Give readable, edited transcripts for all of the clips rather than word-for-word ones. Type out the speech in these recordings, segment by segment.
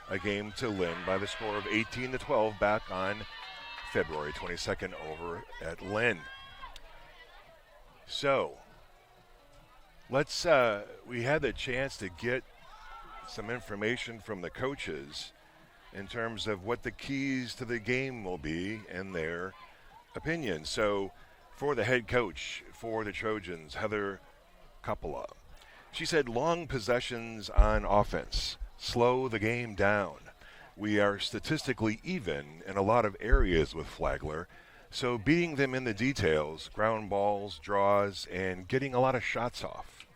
a game to Lynn by the score of 18-12 back on February 22nd over at Lynn. So, we had the chance to get some information from the coaches in terms of what the keys to the game will be in their opinion. So, for the head coach for the Trojans, Heather Coppola, she said long possessions on offense, slow the game down. We are statistically even in a lot of areas with Flagler, so beating them in the details, ground balls, draws, and getting a lot of shots off.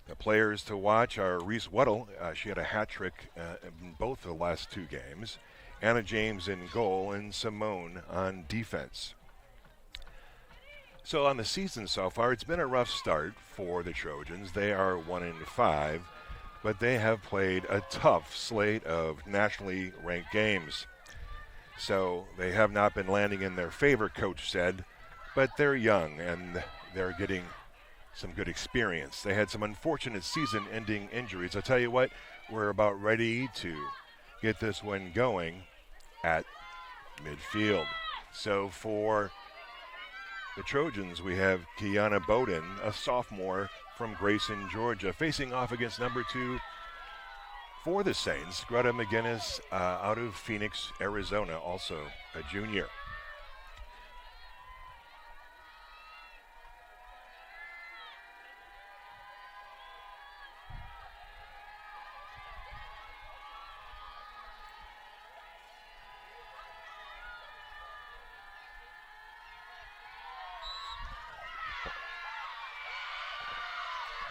The players to watch are Reese Weddle. She had a hat trick in both the last two games. Anna James in goal, and Simone on defense. So on the season so far, it's been a rough start for the Trojans. They are 1-5, but they have played a tough slate of nationally ranked games. So they have not been landing in their favor, Coach said, but they're young and they're getting some good experience. They had some unfortunate season-ending injuries. I'll tell you what, we're about ready to get this one going at midfield. So for the Trojans, we have Kiana Bowden, a sophomore from Grayson, Georgia, facing off against number 2 for the Saints, Greta McGinnis out of Phoenix, Arizona, also a junior.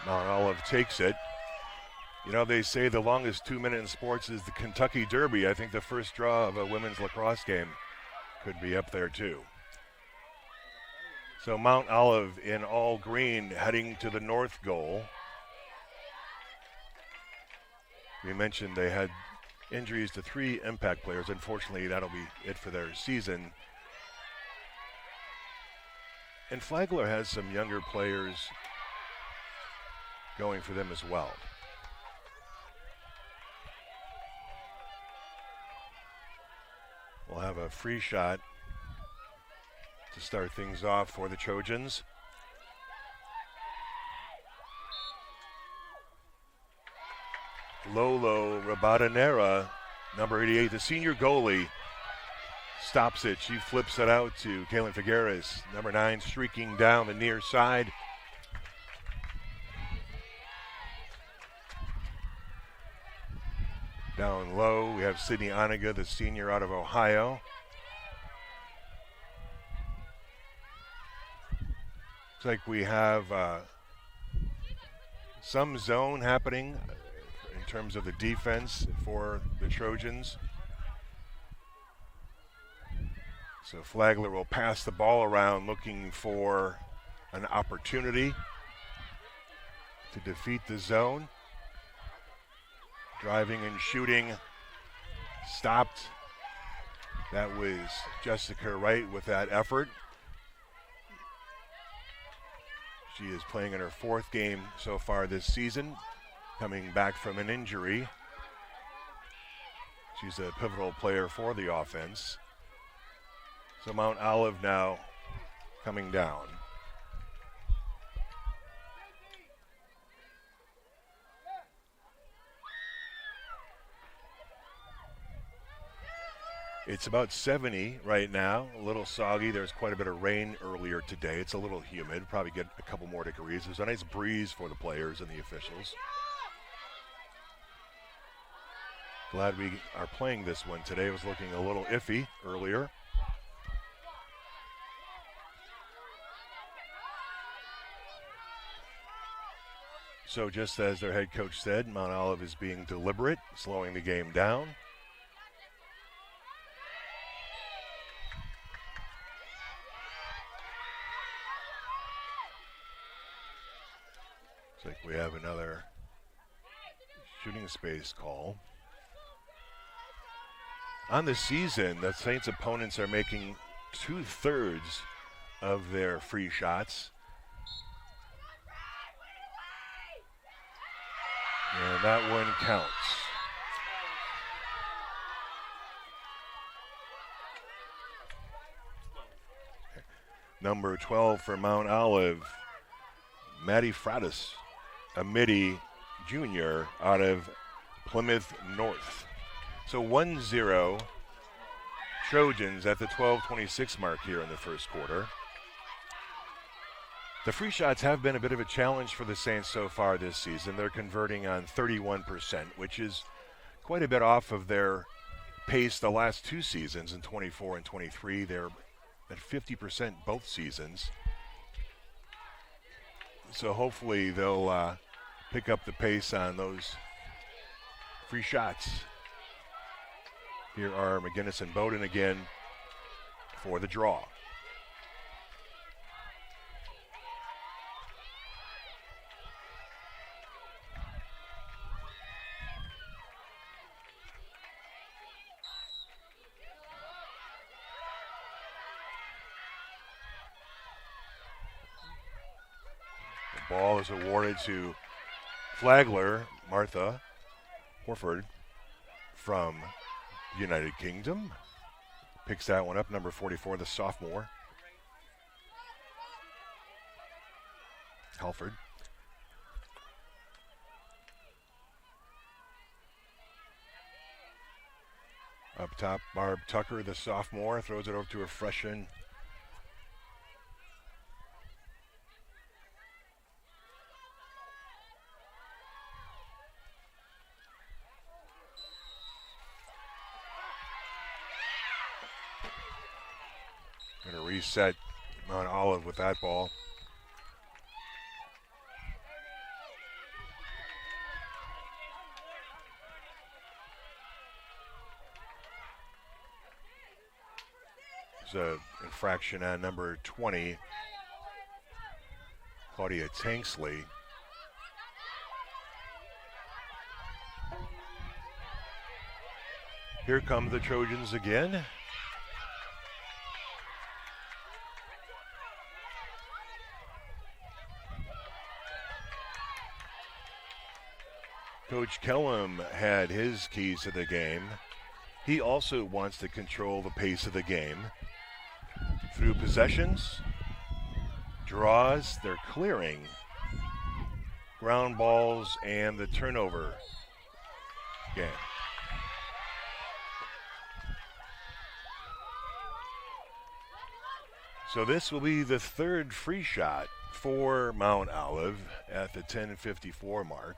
Mount Olive takes it. You know, they say the longest 2-minute in sports is the Kentucky Derby. I think the first draw of a women's lacrosse game could be up there too. So Mount Olive in all green heading to the north goal. We mentioned they had injuries to 3 impact players. Unfortunately, that'll be it for their season. And Flagler has some younger players going for them as well. We'll have a free shot to start things off for the Trojans. Lolo Rabadanera, number 88, the senior goalie, stops it. She flips it out to Kaylin Figueres, number 9, streaking down the near side. Down low, we have Sydney Oniga, the senior out of Ohio. Looks like we have some zone happening in terms of the defense for the Trojans. So Flagler will pass the ball around looking for an opportunity to defeat the zone. Driving and shooting, stopped. That was Jessica Wright with that effort. She is playing in her 4th game so far this season, coming back from an injury. She's a pivotal player for the offense. So Mount Olive now coming down. It's about 70 right now, a little soggy. There's quite a bit of rain earlier today. It's a little humid, probably get a couple more degrees. There's a nice breeze for the players and the officials. Glad we are playing this one today. It was looking a little iffy earlier. So just as their head coach said, Mount Olive is being deliberate, slowing the game down. Looks like we have another shooting space call. On the season, the Saints opponents are making 2/3 of their free shots. And that one counts. Number 12 for Mount Olive, Matty Fratis, a midi junior out of Plymouth North. So 1-0 Trojans at the 12:26 mark here in the first quarter. The free shots have been a bit of a challenge for the Saints so far this season. They're converting on 31%, which is quite a bit off of their pace the last two seasons in 24 and 23. They're at 50% both seasons. So hopefully they'll pick up the pace on those free shots. Here are McGinnis and Bowden again for the draw. The ball is awarded to Flagler, Martha Horford from United Kingdom. Picks that one up, number 44, the sophomore. Halford. Up top, Barb Tucker, the sophomore, throws it over to a freshman. Going to reset Mount Olive with that ball. There's an infraction on number 20, Claudia Tanksley. Here come the Trojans again. Coach Kellum had his keys to the game. He also wants to control the pace of the game through possessions, draws, they're clearing, ground balls, and the turnover game. So this will be the third free shot for Mount Olive at the 10:54 mark.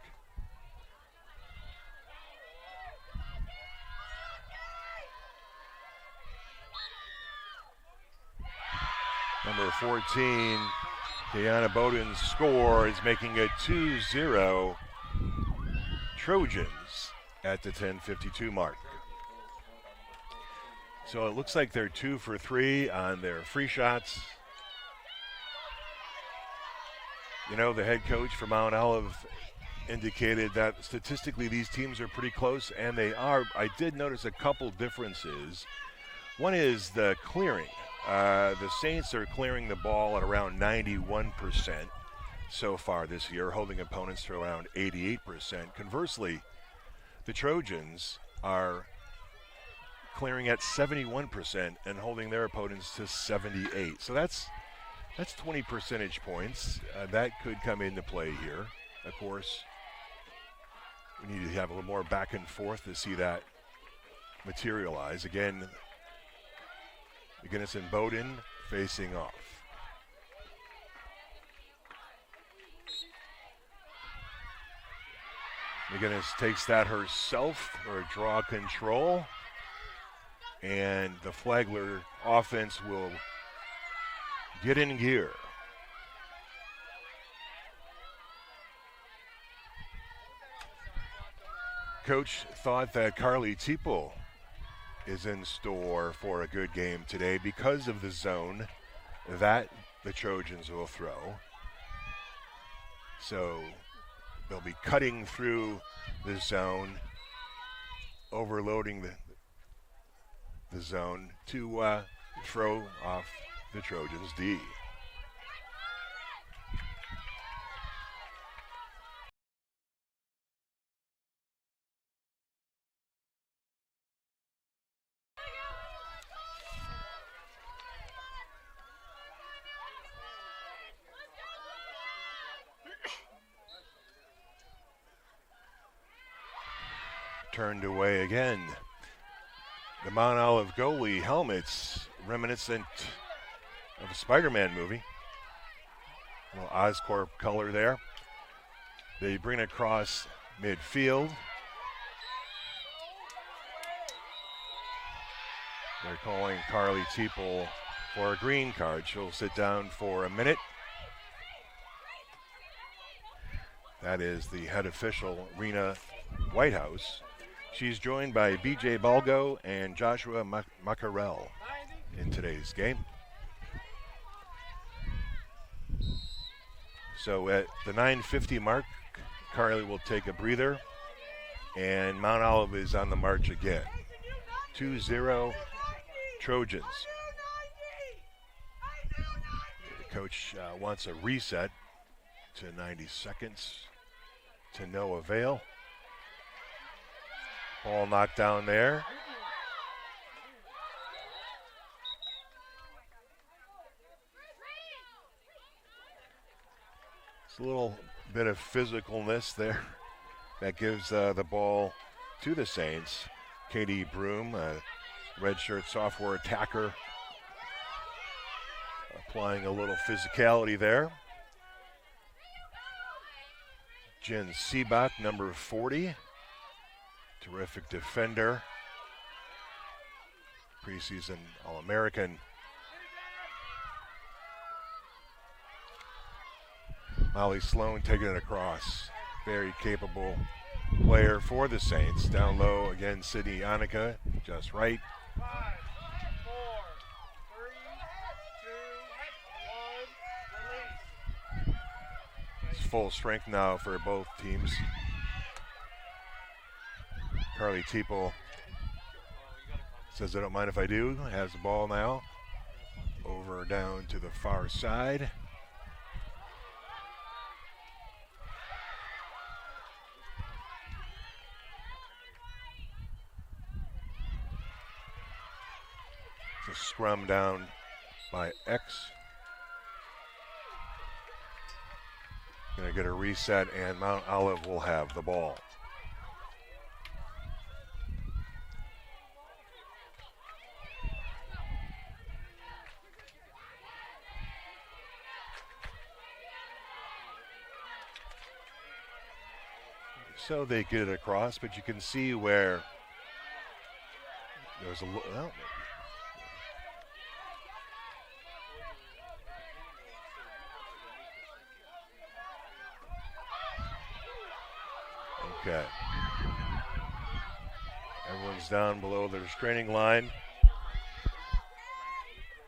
Number 14, Kiana Bowden's score is making it 2-0 Trojans at the 10:52 mark. So it looks like they're 2 for 3 on their free shots. You know, the head coach for Mount Olive indicated that statistically these teams are pretty close, and they are. I did notice a couple differences. One is the clearing. The Saints are clearing the ball at around 91% so far this year, holding opponents to around 88%. Conversely, the Trojans are clearing at 71% and holding their opponents to 78. So that's 20 percentage points. That could come into play here. Of course, we need to have a little more back and forth to see that materialize. Again, McGinnis and Bowden facing off. McGinnis takes that herself for draw control. And the Flagler offense will get in gear. Coach thought that Carly Teeple is in store for a good game today because of the zone that the Trojans will throw. So they'll be cutting through the zone, overloading the zone to throw off the Trojans' D. turned away again. The Mount Olive goalie helmets reminiscent of a Spider-Man movie. A little Oscorp color there. They bring it across midfield. They're calling Carly Teeple for a green card. She'll sit down for a minute. That is the head official, Rena Whitehouse. She's joined by BJ Balgo and Joshua Macarell in today's game. So at the 9:50 mark, Carly will take a breather, and Mount Olive is on the march again. 2-0 Trojans. The coach wants a reset to 90 seconds to no avail. Ball knocked down there. It's a little bit of physicalness there that gives the ball to the Saints. Katie Broom, a redshirt sophomore attacker, applying a little physicality there. Jen Seabach, number 40. Terrific defender. Preseason All-American. Molly Sloan taking it across. Very capable player for the Saints. Down low again, Sydney Annika, just right. 5, 4, 3, 2, 1, release. It's full strength now for both teams. Carly Teeple says, I don't mind if I do. Has the ball now. Over down to the far side. It's a scrum down by X. Gonna get a reset, and Mount Olive will have the ball. So they get it across, but you can see where there's a well, okay. Everyone's down below the restraining line.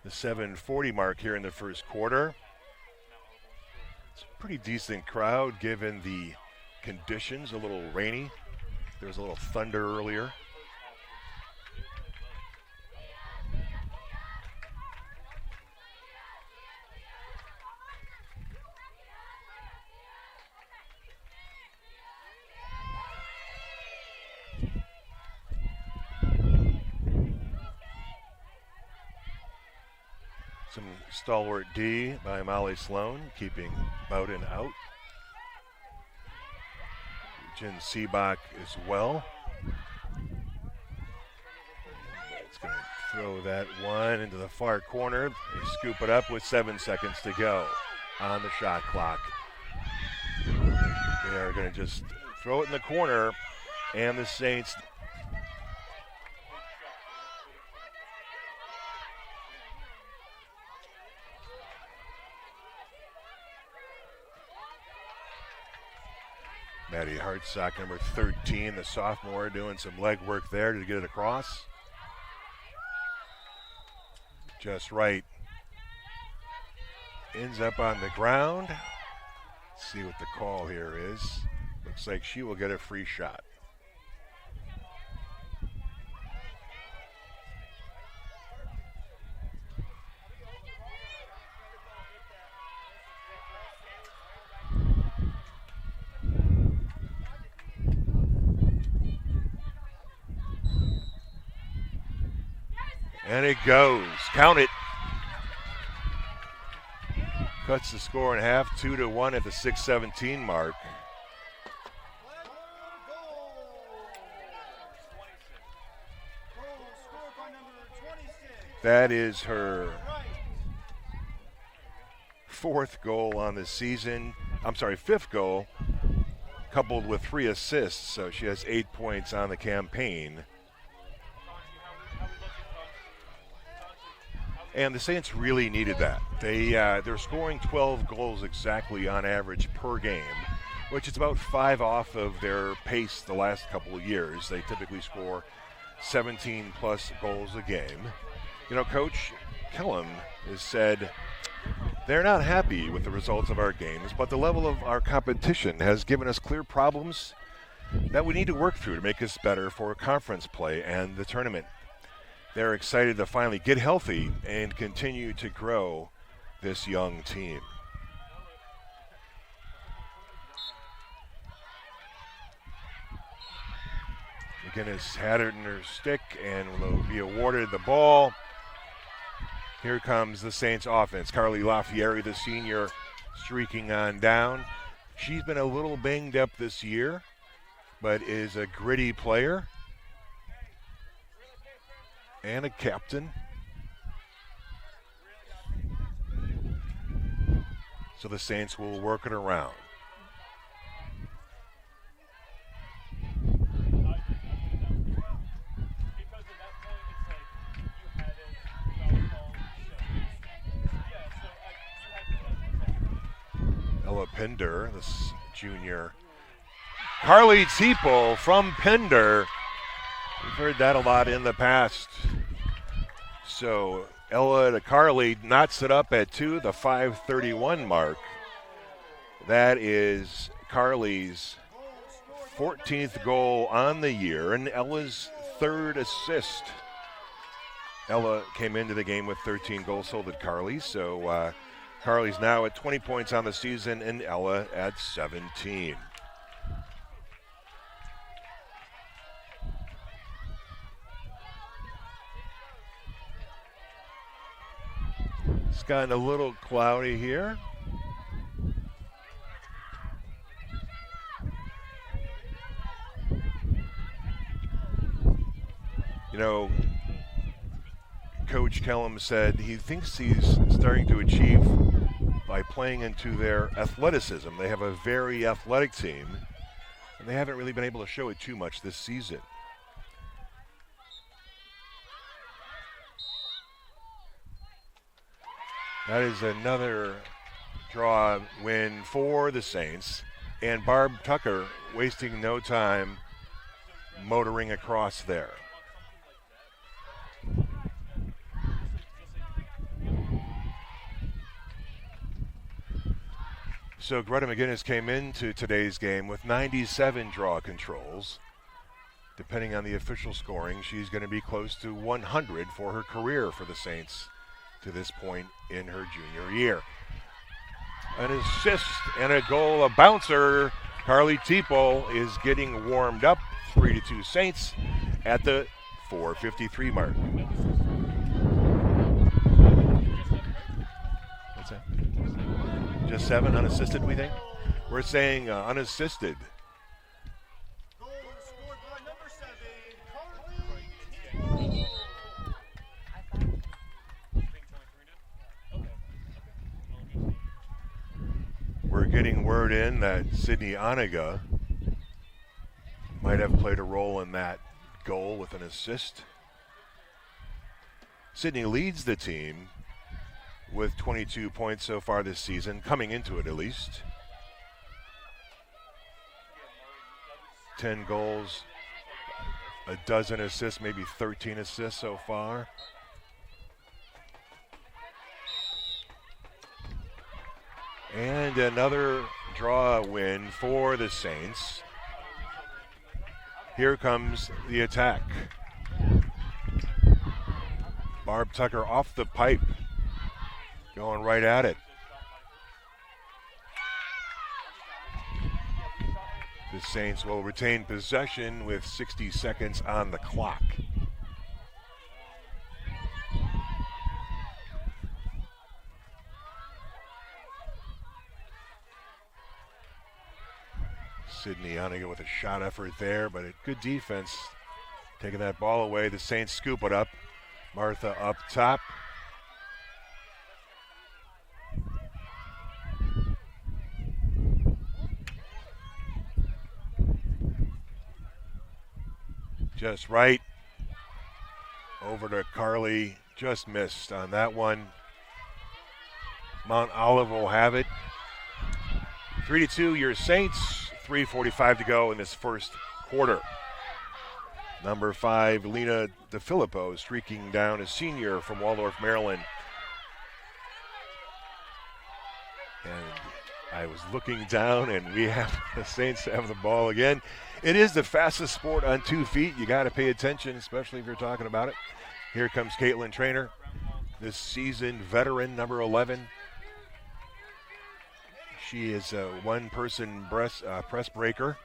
The 7:40 mark here in the first quarter. It's a pretty decent crowd given the conditions, a little rainy. There was a little thunder earlier. Some stalwart D by Molly Sloan, keeping Bowden out. Jen Seabach as well. It's going to throw that one into the far corner. They scoop it up with 7 seconds to go on the shot clock. They are going to just throw it in the corner, and the Saints Maddie Hartsock, number 13, the sophomore, doing some leg work there to get it across. Just right. Ends up on the ground. Let's see what the call here is. Looks like she will get a free shot. And it goes. Count it. Cuts the score in half, 2-1 at the 6:17 mark. That is her fifth goal on the season. Fifth goal, coupled with 3 assists, so she has 8 points on the campaign. And the Saints really needed that. They're scoring 12 goals exactly on average per game, which is about 5 off of their pace the last couple of years. They typically score 17 plus goals a game. You know, Coach Kellum has said they're not happy with the results of our games, but the level of our competition has given us clear problems that we need to work through to make us better for conference play and the tournament. They're excited to finally get healthy and continue to grow this young team. McGinnis had it in her stick and will be awarded the ball. Here comes the Saints offense. Carly Lafieri, the senior, streaking on down. She's been a little banged up this year, but is a gritty player and a captain. So the Saints will work it around. Ella Pinder, this junior. Carly Teeple from Pinder. We've heard that a lot in the past. So Ella to Carly knots it up at 2, the 5:31 mark. That is Carly's 14th goal on the year and Ella's 3rd assist. Ella came into the game with 13 goals, so did Carly. So Carly's now at 20 points on the season and Ella at 17. It's gotten a little cloudy here. You know, Coach Kellum said he thinks he's starting to achieve by playing into their athleticism. They have a very athletic team, and they haven't really been able to show it too much this season. That is another draw win for the Saints, and Barb Tucker wasting no time motoring across there. So Greta McGinnis came into today's game with 97 draw controls. Depending on the official scoring, she's going to be close to 100 for her career for the Saints to this point in her junior year. An assist and a goal, a bouncer. Carly Teeple is getting warmed up. 3-2 Saints at the 4:53 mark. What's that? Just 7 unassisted, we think? We're saying unassisted. Goal scored by number 7, Carly Teeple. We're getting word in that Sydney Oniga might have played a role in that goal with an assist. Sydney leads the team with 22 points so far this season, coming into it at least. 10 goals, a dozen assists, maybe 13 assists so far. And another draw win for the Saints. Here comes the attack. Barb Tucker off the pipe, going right at it. The Saints will retain possession with 60 seconds on the clock. Sydney Oniga with a shot effort there, but a good defense taking that ball away. The Saints scoop it up. Martha up top. Just right. Over to Carly. Just missed on that one. Mount Olive will have it. 3-2, your Saints. 3:45 to go in this first quarter. Number 5, Lena DeFilippo, streaking down, a senior from Waldorf, Maryland. And I was looking down, and we have the Saints have the ball again. It is the fastest sport on 2 feet. You got to pay attention, especially if you're talking about it. Here comes Caitlin Trainer, this seasoned veteran, number 11. She is a one-person press breaker.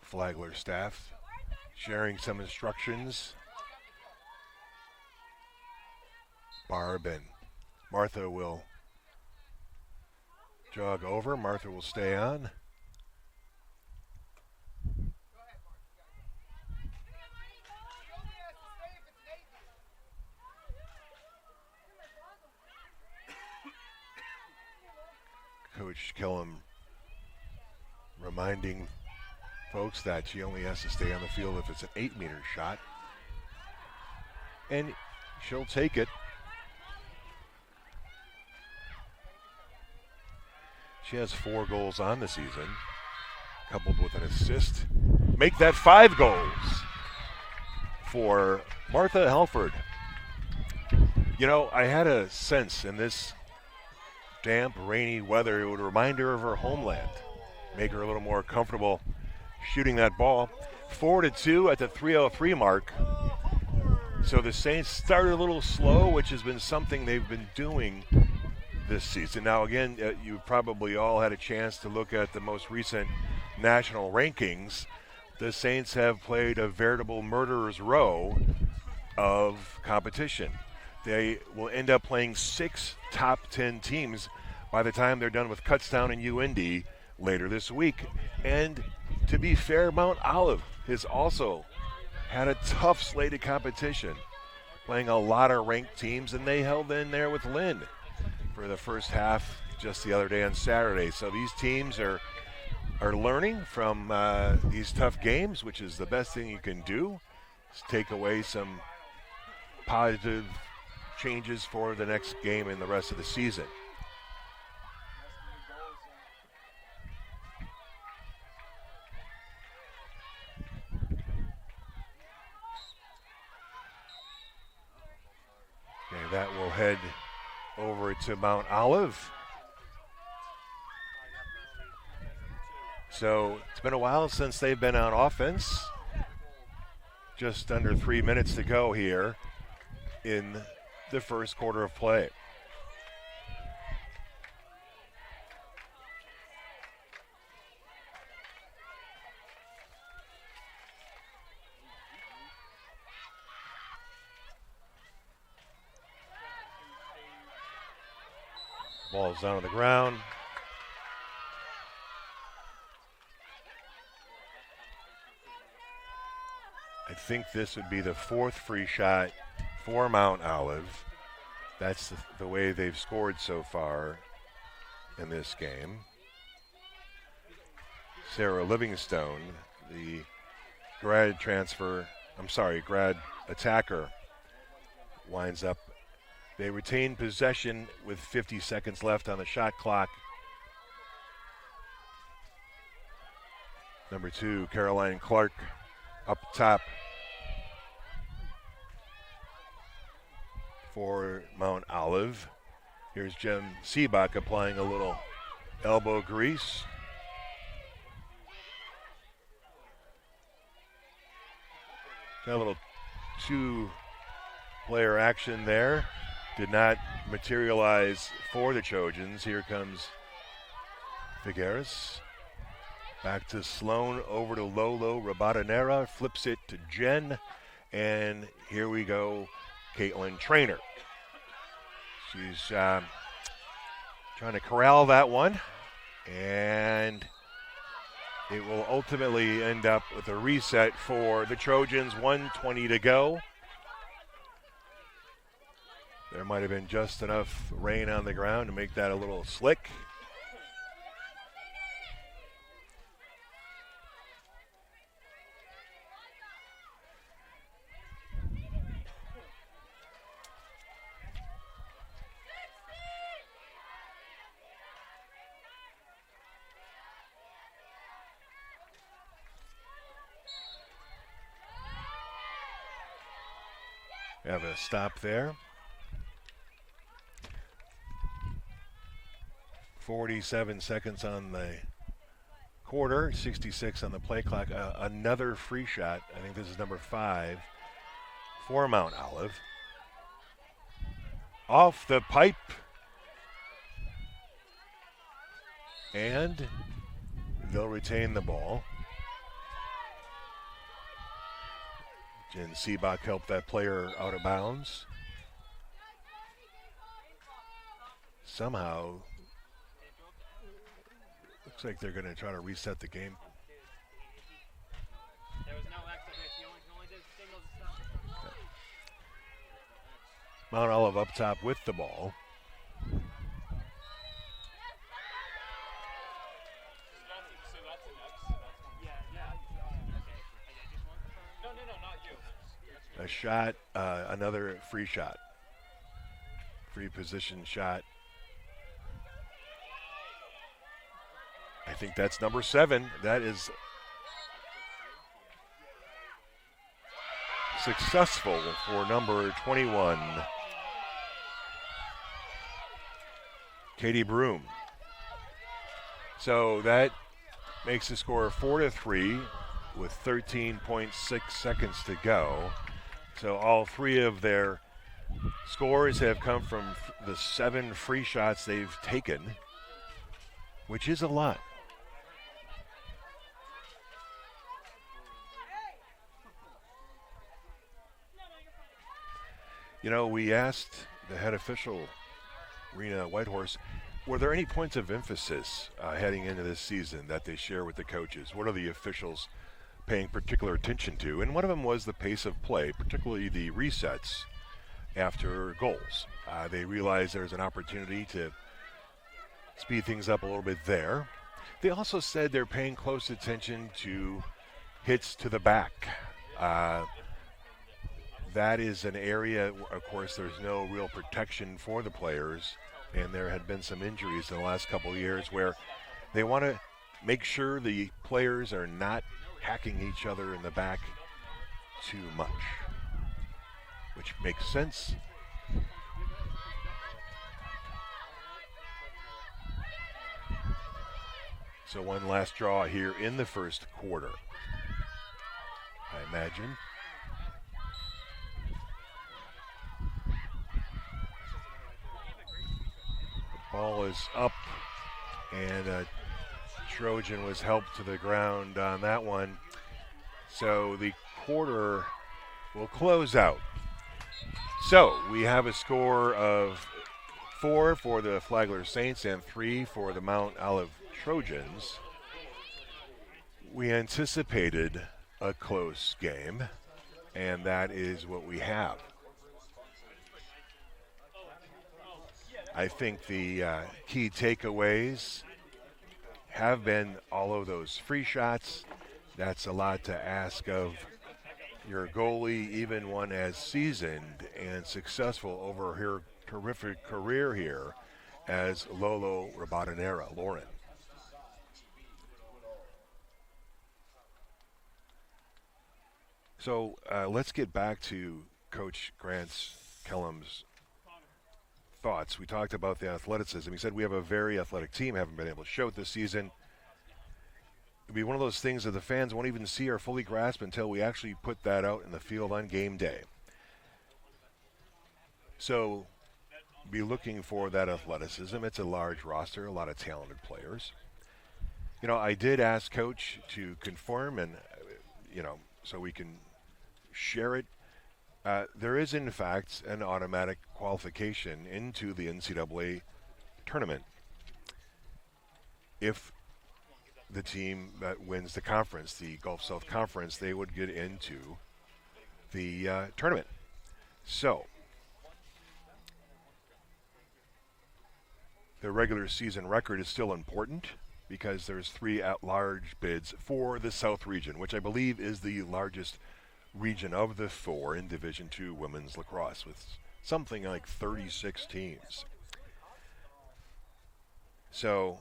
Flagler staff sharing some instructions. Barb and Martha will jog over. Martha will stay on. Coach Killam reminding folks that she only has to stay on the field if it's an 8-meter shot. And she'll take it. She has 4 goals on the season, coupled with an assist. Make that 5 goals for Martha Helford. You know, I had a sense in this damp, rainy weather, it would remind her of her homeland, make her a little more comfortable shooting that ball. 4-2 at the 3:03 mark. So the Saints started a little slow, which has been something they've been doing this season. Now, again, you probably all had a chance to look at the most recent national rankings. The Saints have played a veritable murderer's row of competition. They will end up playing 6 top 10 teams by the time they're done with Kutztown and UIndy later this week. And to be fair, Mount Olive has also had a tough slate of competition, playing a lot of ranked teams, and they held in there with Lynn for the first half just the other day on Saturday. So these teams are learning from these tough games, which is the best thing you can do, is take away some positive changes for the next game and the rest of the season. Okay, that will head over to Mount Olive. So it's been a while since they've been on offense. Just under 3 minutes to go here in the first quarter of play. Ball's down on the ground. I think this would be the 4th free shot for Mount Olive. That's the way they've scored so far in this game. Sarah Livingstone, the grad attacker, winds up. They retain possession with 50 seconds left on the shot clock. Number 2, Caroline Clark up top for Mount Olive. Here's Jem Seabach applying a little elbow grease. Got a little 2-player action there. Did not materialize for the Trojans. Here comes Figueres. Back to Sloan, over to Lolo Rabadanera, flips it to Jen, and here we go, Caitlin Trainer. She's trying to corral that one, and it will ultimately end up with a reset for the Trojans. 1:20 to go. There might have been just enough rain on the ground to make that a little slick. Have a stop there. 47 seconds on the quarter, 66 on the play clock. Another free shot. I think this is number 5 for Mount Olive. Off the pipe. And they'll retain the ball. Jen Seabach helped that player out of bounds. Somehow, looks like they're going to try to reset the game. There was no exit. You only did singles and stuff. Mount Olive up top with the ball. A shot, another free shot. Free position shot. I think that's number 7. That is successful for number 21, Katie Broom. So that makes the score 4-3 with 13.6 seconds to go. So all 3 of their scores have come from the 7 free shots they've taken, which is a lot. You know, we asked the head official, Rena Whitehorse, were there any points of emphasis heading into this season that they share with the coaches? What are the officials paying particular attention to? And one of them was the pace of play, particularly the resets after goals. They realized there's an opportunity to speed things up a little bit there. They also said they're paying close attention to hits to the back. That is an area, of course, there's no real protection for the players, and there had been some injuries in the last couple of years where they want to make sure the players are not hacking each other in the back too much, which makes sense. So one last draw here in the first quarter, I imagine. The ball is up, and Trojan was helped to the ground on that one. So the quarter will close out. So we have a score of 4 for the Flagler Saints and 3 for the Mount Olive Trojans. We anticipated a close game, and that is what we have. I think the key takeaways have been all of those free shots. That's a lot to ask of your goalie, even one as seasoned and successful over her terrific career here as Lolo Rabadanera, Lauren. So let's get back to Coach Grant Kellum's thoughts. We talked about the athleticism. He said we have a very athletic team, haven't been able to show it this season. It'll be one of those things that the fans won't even see or fully grasp until we actually put that out in the field on game day. So be looking for that athleticism. It's a large roster, a lot of talented players. You know, I did ask Coach to confirm and, so we can share it. There is, in fact, an automatic qualification into the NCAA tournament if the team that wins the conference, the Gulf South Conference, they would get into the tournament. So, the regular season record is still important because there's 3 at-large bids for the South region, which I believe is the largest region of the 4 in Division II women's lacrosse, with something like 36 teams. So,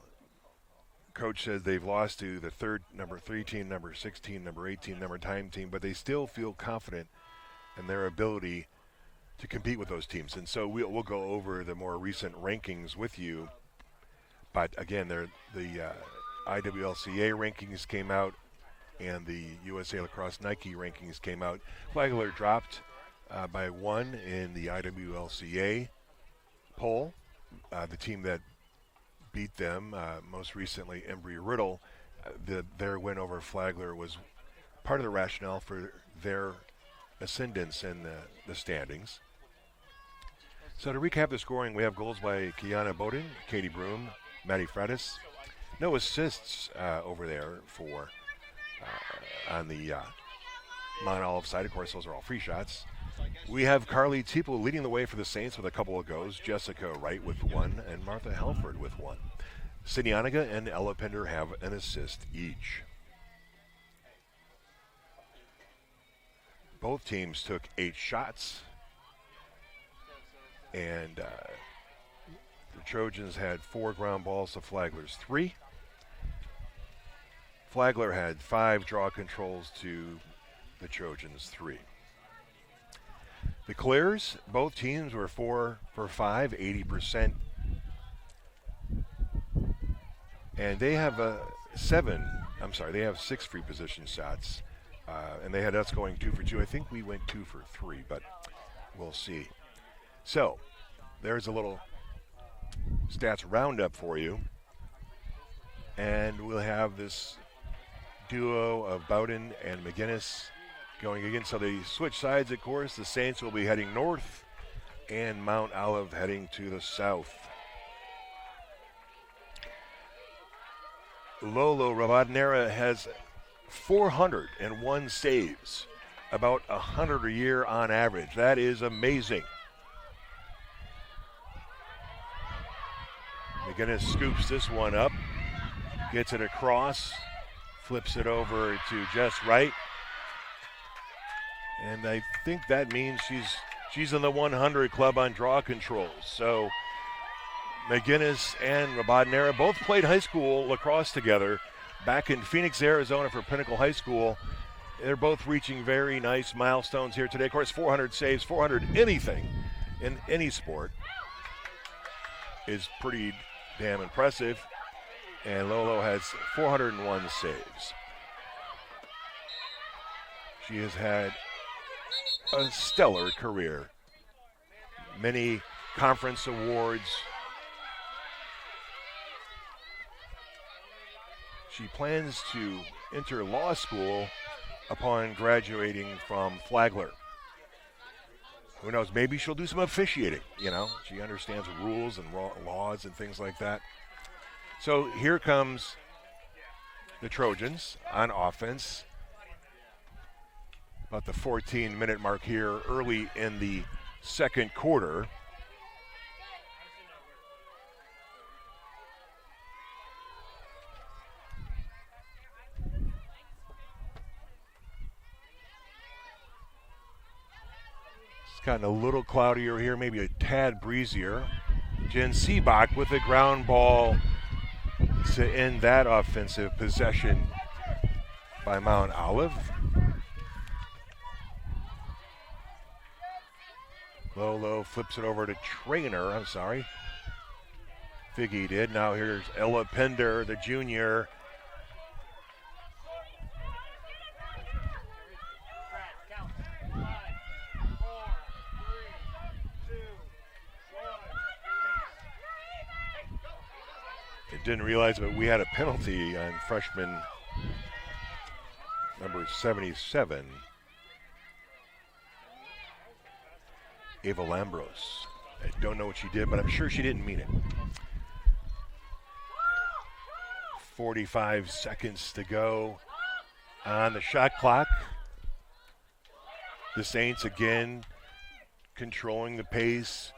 coach says they've lost to the number 3 team, number 16, number 18, number 9 team, but they still feel confident in their ability to compete with those teams. And so we'll go over the more recent rankings with you. But again, the IWLCA rankings came out and the USA Lacrosse Nike rankings came out. Flagler dropped by 1 in the IWLCA poll. The team that beat them most recently, Embry-Riddle, their win over Flagler was part of the rationale for their ascendance in the standings. So to recap the scoring, we have goals by Kiana Bowden, Katie Broom, Maddie Frettis. No assists over there for on the Mount Olive side. Of course, those are all free shots. We have Carly Teeple leading the way for the Saints with a couple of goals. Jessica Wright with 1 and Martha Halford with 1. Sydney Oniga and Ella Pender have an assist each. Both teams took 8 shots. And the Trojans had 4 ground balls to Flagler's 3. Flagler had 5 draw controls to the Trojans' 3. The Clears, both teams were 4 for 5, 80%. And they have they have 6 free position shots. And they had us going 2 for 2. I think we went 2 for 3, but we'll see. So, there's a little stats roundup for you. And we'll have this duo of Bowden and McGinnis going again. So they switch sides, of course. The Saints will be heading north and Mount Olive heading to the south. Lolo Ravadnera has 401 saves, about 100 a year on average. That is amazing. McGinnis scoops this one up, gets it across, flips it over to Jess Wright. And I think that means she's in the 100 club on draw controls. So McGinnis and Rabodnera both played high school lacrosse together back in Phoenix, Arizona for Pinnacle High School. They're both reaching very nice milestones here today. Of course, 400 saves, 400 anything in any sport is pretty damn impressive. And Lolo has 401 saves. She has had a stellar career. Many conference awards. She plans to enter law school upon graduating from Flagler. Who knows, maybe she'll do some officiating, you know. She understands rules and laws and things like that. So here comes the Trojans on offense. About the 14-minute mark here early in the second quarter. It's gotten a little cloudier here, maybe a tad breezier. Jen Seebach with a ground ball to end that offensive possession by Mount Olive. Lolo flips it over to Trainer. Figgy did. Now here's Ella Pender, the junior. Didn't realize, but we had a penalty on freshman number 77. Ava Lambros. I don't know what she did, but I'm sure she didn't mean it. 45 seconds to go on the shot clock. The Saints again controlling the pace,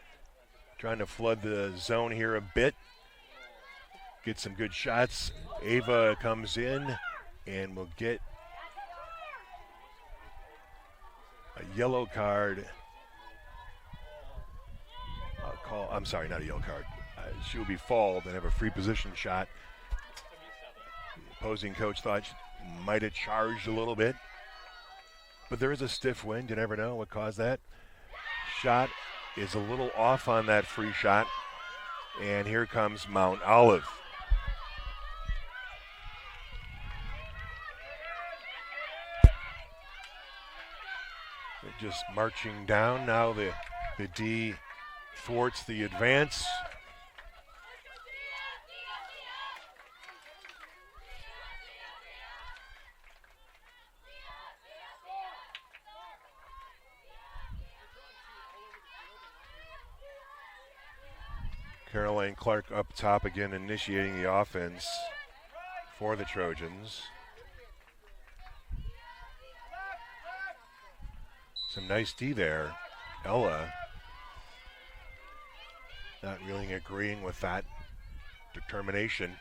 trying to flood the zone here a bit. Get some good shots. Ava comes in and will get a yellow card. I'm sorry, not a yellow card. She will be fouled and have a free position shot. The opposing coach thought she might have charged a little bit, but there is a stiff wind. You never know what caused that. Shot is a little off on that free shot, and here comes Mount Olive. They're just marching down now. The D thwarts the advance. Caroline Clark up top again, initiating the offense for the Trojans. Some nice D there. Ella not really agreeing with that determination.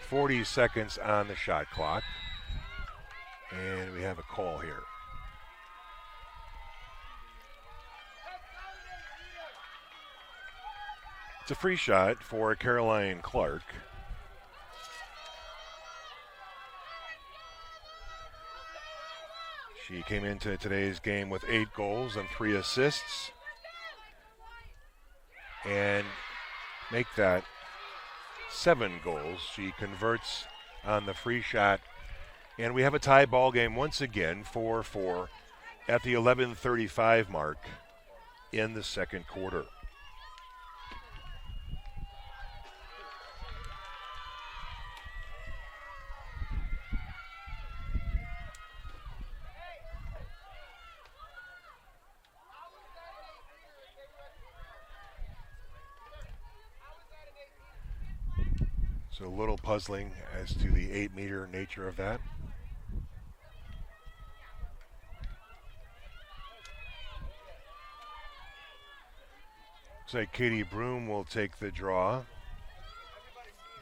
"40 seconds on the shot clock, and we have a call here. It's a free shot for Caroline Clark. She came into today's game with 8 goals and 3 assists, and make that 7 goals. She converts on the free shot, and we have a tie ball game once again, 4-4 at the 11:35 mark in the second quarter. So a little puzzling as to the 8-meter nature of that. Looks like Katie Broom will take the draw.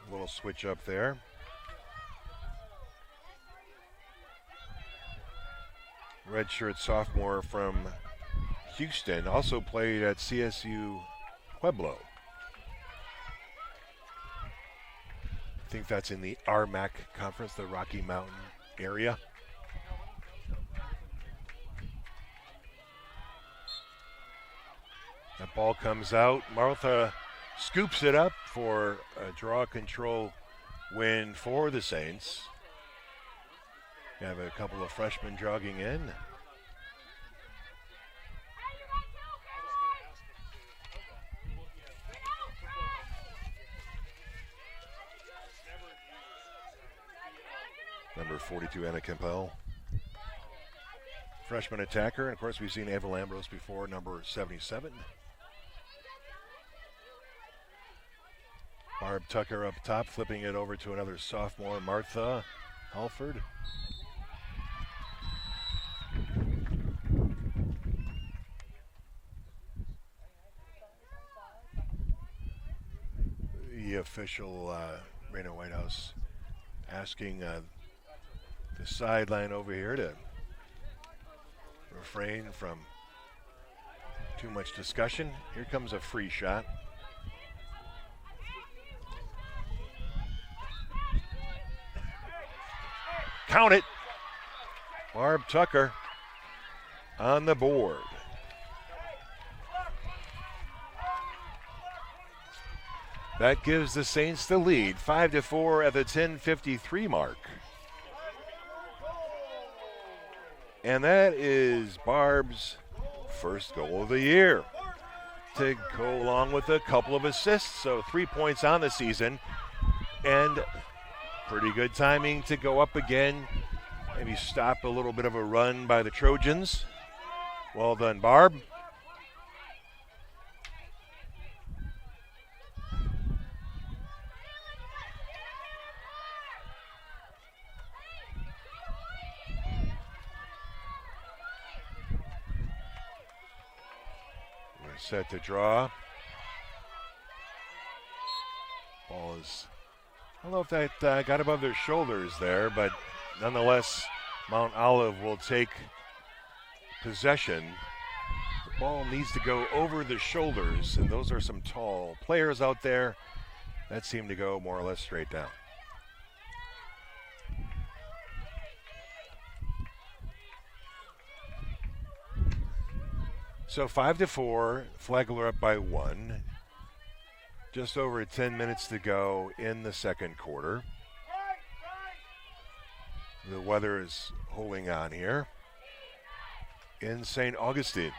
A little switch up there. Redshirt sophomore from Houston, also played at CSU Pueblo. I think that's in the RMAC conference, the Rocky Mountain area. That ball comes out. Martha scoops it up for a draw control win for the Saints. We have a couple of freshmen jogging in. Number 42, Anna Kempel. Freshman attacker, and of course we've seen Ava Lambros before, number 77. Barb Tucker up top, flipping it over to another sophomore, Martha Halford. The official, Raina Whitehouse, asking the sideline over here to refrain from too much discussion. Here comes a free shot. Count it. Barb Tucker on the board. That gives the Saints the lead, 5-4 at the 10:53 mark. And that is Barb's first goal of the year, to go along with a couple of assists. So 3 points on the season, and pretty good timing to go up again Maybe stop a little bit of a run by the Trojans. Well done, Barb. We're set to draw. Ball is, I don't know if that got above their shoulders there, but nonetheless, Mount Olive will take possession. The ball needs to go over the shoulders, and those are some tall players out there that seem to go more or less straight down. So 5-4, Flagler up by 1. Just over 10 minutes to go in the second quarter. The weather is holding on here in St. Augustine.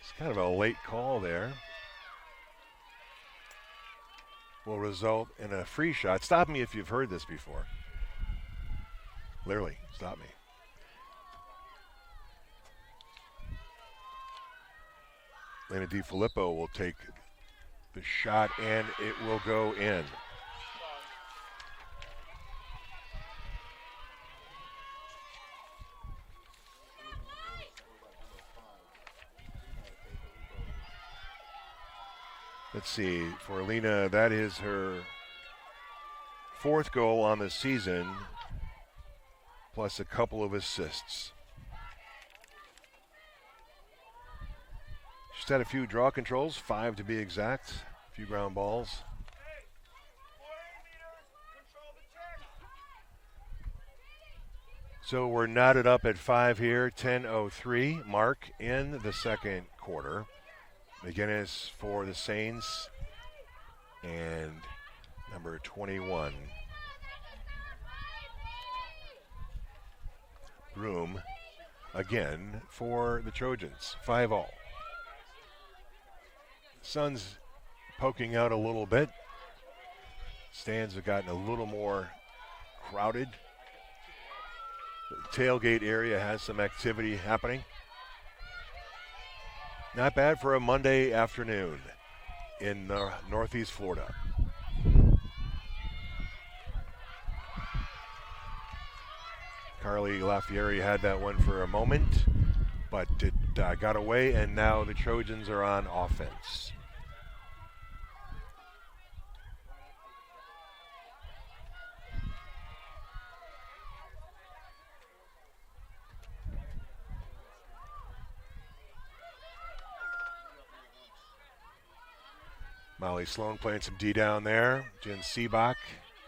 It's kind of a late call there. Will result in a free shot. Stop me if you've heard this before. Literally, stop me. Lena DiFilippo will take the shot, and it will go in. Let's see, for Lena, that is her 4th goal on the season, plus a couple of assists. She's had a few draw controls, 5 to be exact, a few ground balls. So we're knotted up at 5 here, 10:03 mark in the second quarter. McGinnis for the Saints and number 21. Broom again for the Trojans, 5-all. Sun's poking out a little bit. Stands have gotten a little more crowded. The tailgate area has some activity happening. Not bad for a Monday afternoon in Northeast Florida. Carly Lafieri had that one for a moment, but it got away, and now the Trojans are on offense. Molly Sloan playing some D down there. Jen Seabach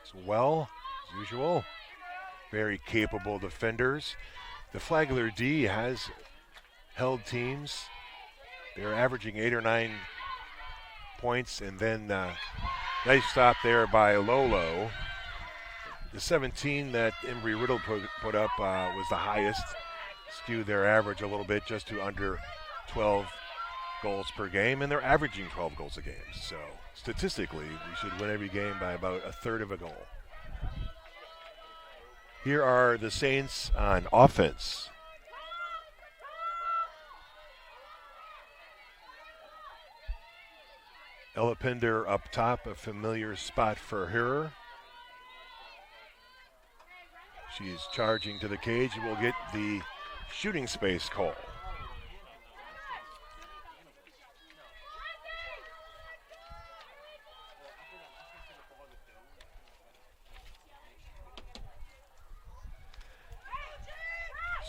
as well, as usual. Very capable defenders. The Flagler D has held teams. They're averaging 8 or 9 points, and then nice stop there by Lolo. The 17 that Embry Riddle put up was the highest. Skewed their average a little bit, just to under 12 goals per game, and they're averaging 12 goals a game. So statistically, we should win every game by about a third of a goal. Here are the Saints on offense. Ella Pinder up top, a familiar spot for her. She's charging to the cage and will get the shooting space call.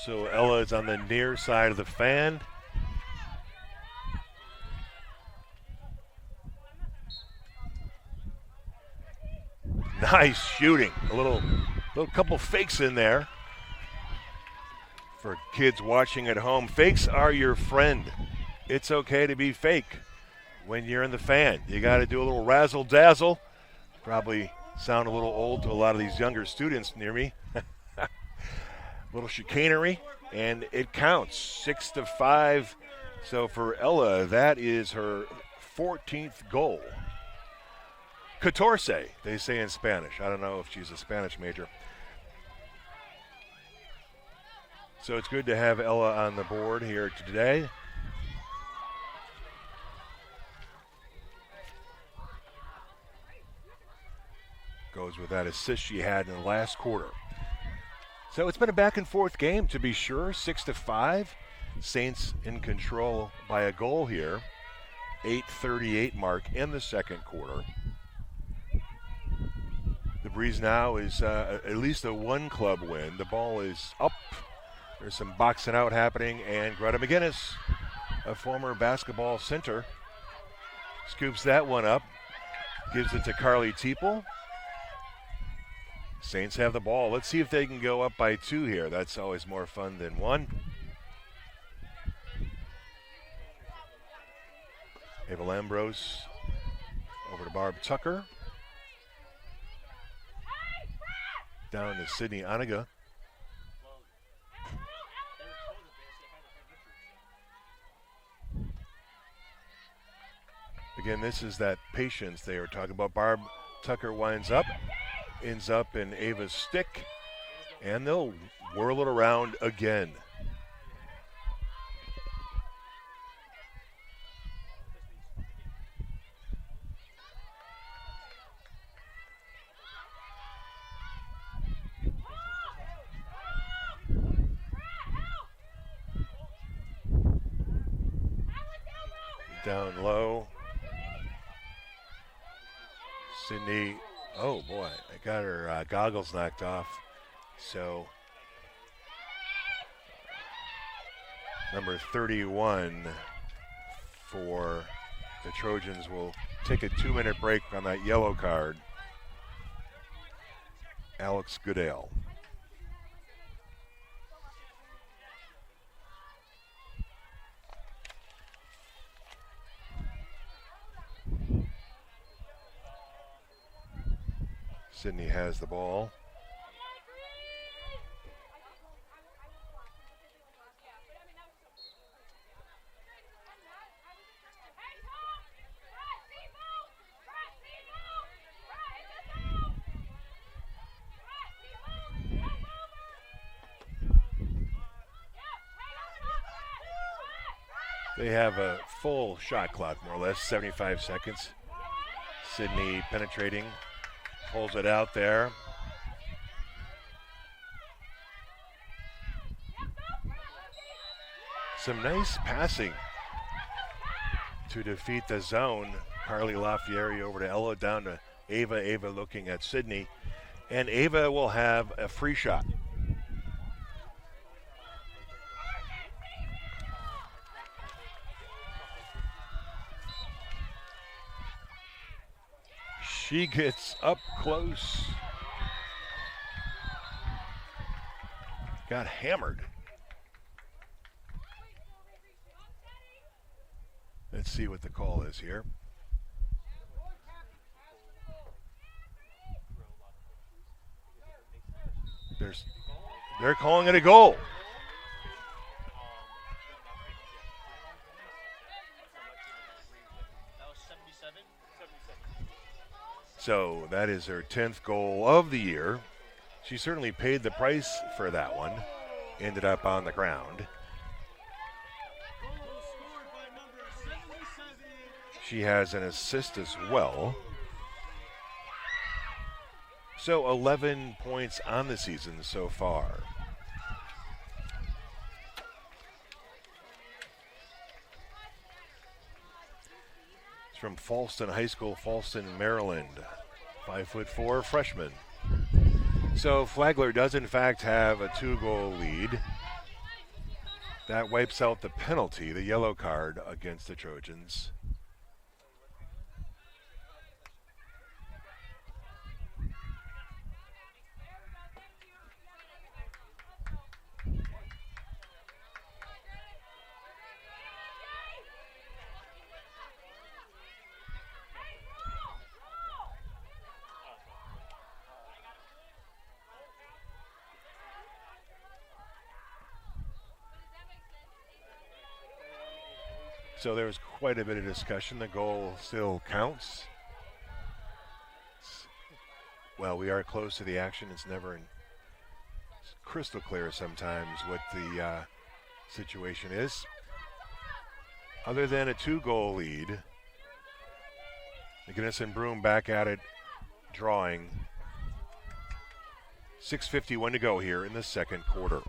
So Ella is on the near side of the fan. Nice shooting. A little couple fakes in there. For kids watching at home, fakes are your friend. It's okay to be fake when you're in the fan. You got to do a little razzle dazzle. Probably sound a little old to a lot of these younger students near me. Little chicanery, and it counts. 6-5. So for Ella, that is her 14th goal. Catorce, they say in Spanish. I don't know if she's a Spanish major. So it's good to have Ella on the board here today. Goes with that assist she had in the last quarter. So it's been a back and forth game, to be sure. 6-5. Saints in control by a goal here. 8:38 mark in the second quarter. The breeze now is at least a one-club win. The ball is up. There's some boxing out happening, and Greta McGinnis, a former basketball center, scoops that one up, gives it to Carly Teeple. Saints have the ball. Let's see if they can go up by 2 here. That's always more fun than 1. Ava Lambros over to Barb Tucker. Down to Sydney Oniga. Again, this is that patience they were talking about. Barb Tucker winds up, ends up in Ava's stick, and they'll whirl it around again. Down low. Sydney, oh boy, I got her goggles knocked off. So number 31 for the Trojans will take a 2-minute break on that yellow card. Alex Goodale. Sydney has the ball. They have a full shot clock, more or less, 75 seconds. Sydney penetrating. Pulls it out there. Some nice passing to defeat the zone. Carly Lafieri over to Ella, down to Ava. Ava looking at Sydney. And Ava will have a free shot. She gets up close. Got hammered. Let's see what the call is here. They're calling it a goal. So that is her 10th goal of the year. She certainly paid the price for that one. Ended up on the ground. She has an assist as well. So 11 points on the season so far. From Falston High School, Falston, Maryland. 5'4" freshman. So Flagler does in fact have a 2-goal lead. That wipes out the penalty, the yellow card against the Trojans. So there was quite a bit of discussion. The goal still counts. Well, we are close to the action. It's never crystal clear sometimes what the situation is. Other than a 2-goal lead, McGinnis and Broom back at it, drawing. 6:51 to go here in the second quarter.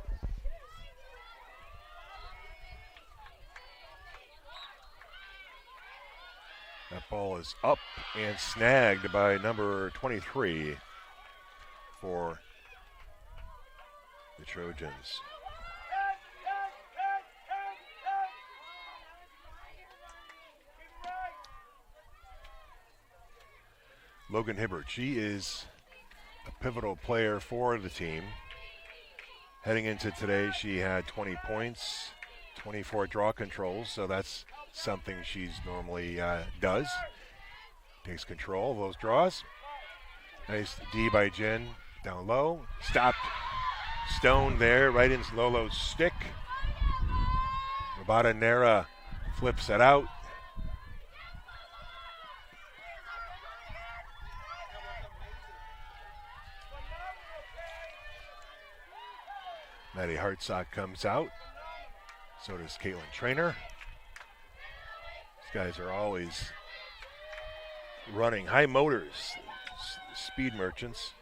That ball is up and snagged by number 23 for the Trojans. Logan Hibbert, she is a pivotal player for the team. Heading into today, she had 20 points, 24 draw controls, so that's something she's normally does. Takes control of those draws. Nice D by Jen down low. Stopped Stone there, right into Lolo's stick. Rabata Nera flips it out. Maddie Hartsock comes out. So does Caitlin Trainer. These guys are always running high motors, speed merchants.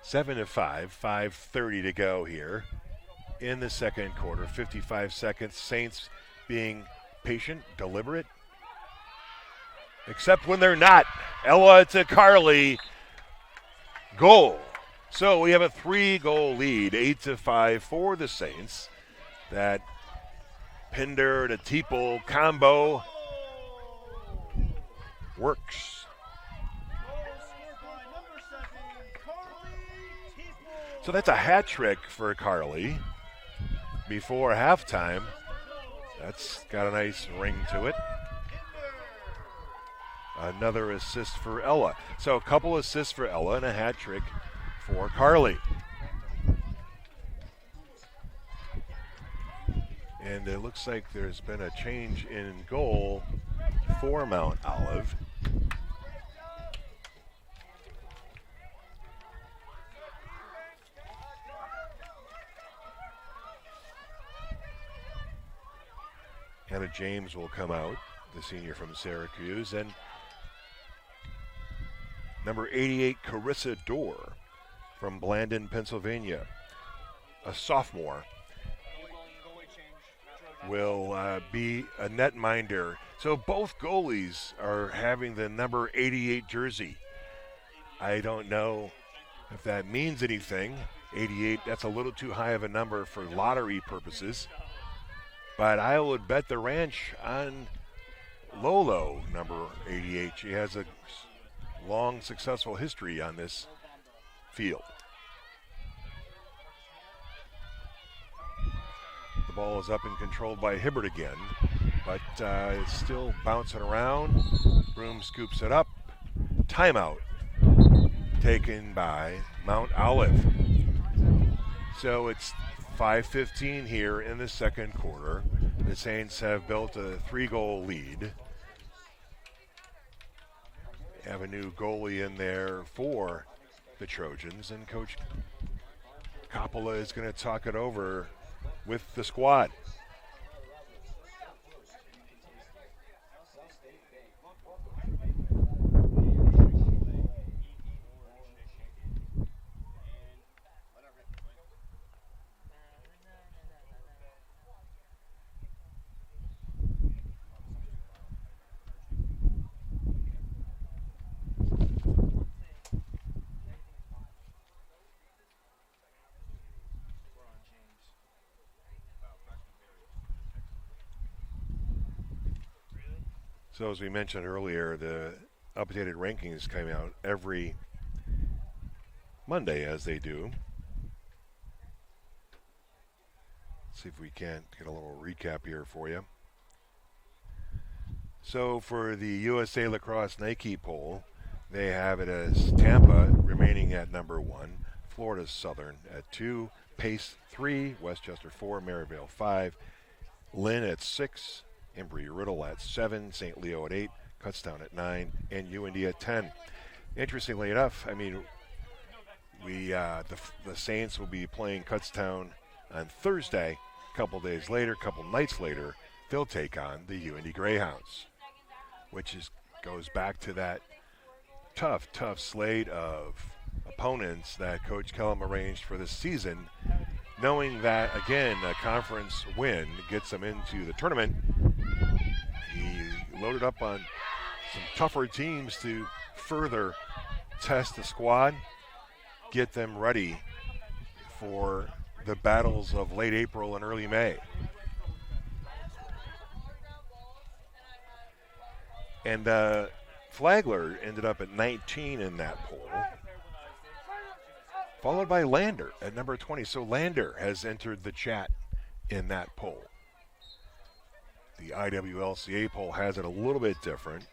Seven to 5:30 to go here in the second quarter. 55 seconds. Saints being patient, deliberate. Except when they're not. Ella to Carly. Goal. So we have a 3-goal lead, 8-5 for the Saints. That Pinder to Teeple combo works. So that's a hat trick for Carly before halftime. That's got a nice ring to it. Another assist for Ella. So a couple assists for Ella and a hat trick for Carly. And it looks like there's been a change in goal for Mount Olive. Hannah James will come out, the senior from Syracuse, and number 88, Carissa Dorr from Blandon, Pennsylvania, a sophomore, will be a netminder. So both goalies are having the number 88 jersey. I don't know if that means anything. 88, that's a little too high of a number for lottery purposes. But I would bet the ranch on Lolo, number 88. She has a long, successful history on this field. The ball is up and controlled by Hibbert again, but it's still bouncing around. Broom scoops it up. Timeout taken by Mount Olive. So it's 5:15 here in the second quarter. The Saints have built a 3-goal lead. Have a new goalie in there for the Trojans, and Coach Coppola is going to talk it over with the squad. So as we mentioned earlier, the updated rankings come out every Monday, as they do. Let's see if we can't get a little recap here for you. So for the USA Lacrosse Nike poll, they have it as Tampa remaining at number 1, Florida Southern at 2, Pace 3, Westchester 4, Maryvale 5, Lynn at 6, Embry-Riddle at 7, St. Leo at 8, Kutztown at 9, and UND at 10. Interestingly enough, I mean, the Saints will be playing Kutztown on Thursday. A couple days later, a couple nights later, they'll take on the UND Greyhounds, which goes back to that tough slate of opponents that Coach Kellum arranged for this season, knowing that, again, a conference win gets them into the tournament. He loaded up on some tougher teams to further test the squad, get them ready for the battles of late April and early May. And Flagler ended up at 19 in that poll, followed by Lander at number 20. So Lander has entered the chat in that poll. The IWLCA poll has it a little bit different.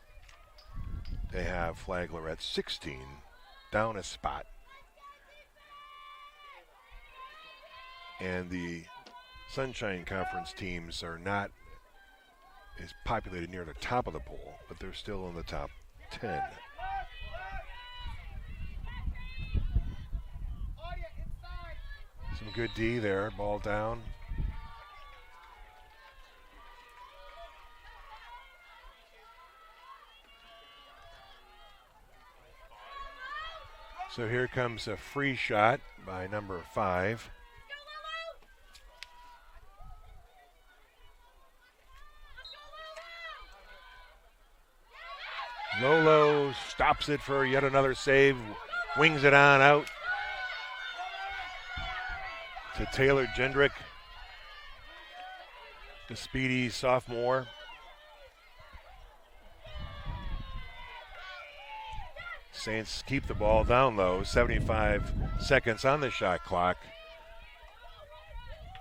They have Flagler at 16, down a spot. And the Sunshine Conference teams are not as populated near the top of the poll, but they're still in the top 10. Some good D there, ball down. So here comes a free shot by number 5. Lolo stops it for yet another save, wings it on out to Taylor Jendrick, the speedy sophomore. Saints keep the ball down low, 75 seconds on the shot clock.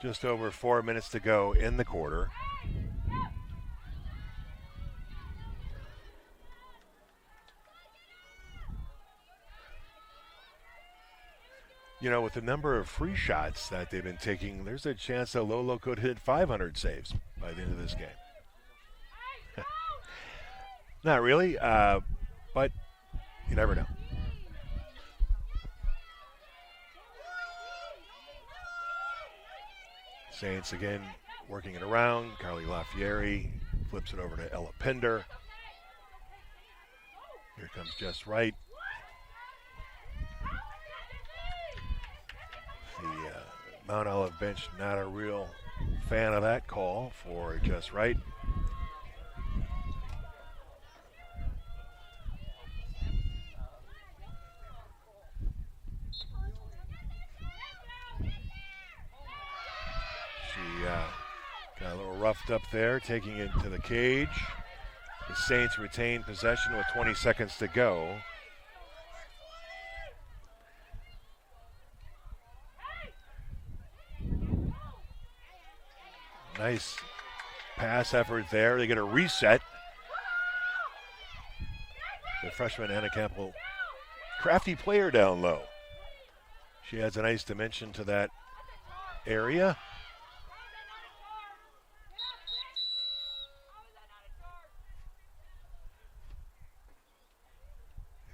Just over 4 minutes to go in the quarter. You know, with the number of free shots that they've been taking, there's a chance that Lolo could hit 500 saves by the end of this game. Not really, but you never know. Saints again working it around. Carly Lafieri flips it over to Ella Pender. Here comes Just Right. The Mount Olive bench not a real fan of that call for Just Right. She got a little roughed up there, taking it to the cage. The Saints retain possession with 20 seconds to go. Nice pass effort there. They get a reset. The freshman Anna Campbell, crafty player down low. She adds a nice dimension to that area.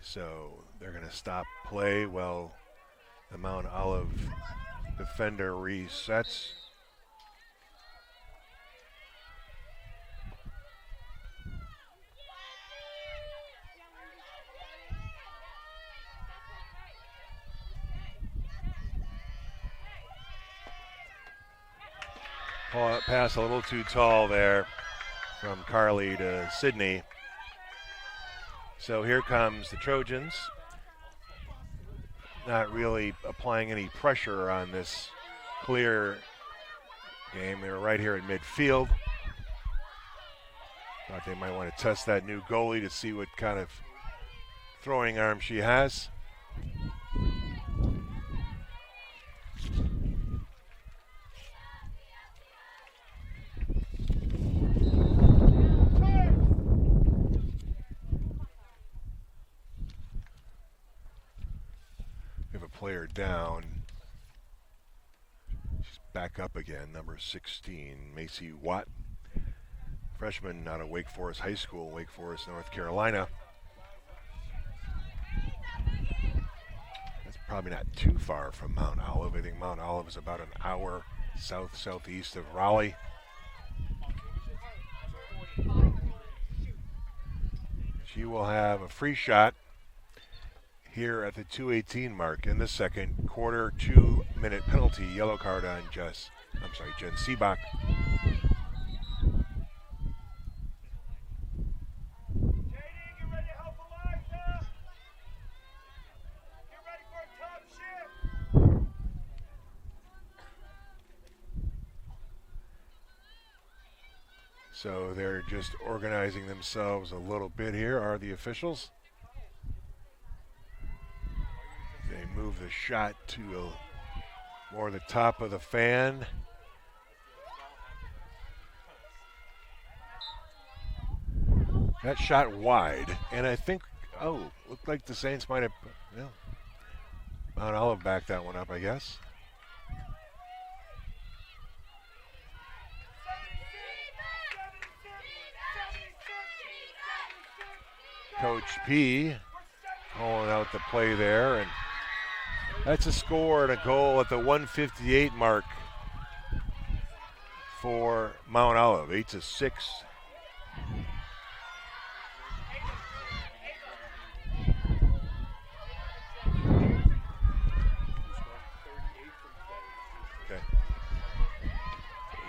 So they're going to stop play while the Mount Olive defender resets. Pass a little too tall there from Carly to Sydney. So here comes the Trojans. Not really applying any pressure on this clear game. They were right here at midfield. Thought they might want to test that new goalie to see what kind of throwing arm she has. Player down. She's back up again, number 16, Macy Watt, freshman out of Wake Forest High School, Wake Forest, North Carolina. That's probably not too far from Mount Olive. I think Mount Olive is about an hour southeast of Raleigh. She will have a free shot here at the 2:18 mark in the second quarter. 2-minute penalty, yellow card on Jen Seebach. So they're just organizing themselves a little bit here, are the officials. They move the shot to more the top of the fan. That shot wide, and I think, looked like the Saints might have, Mount Olive backed that one up, I guess. Coach P calling out the play there, and that's a score and a goal at the 1:58 mark for Mount Olive, 8-6. Okay.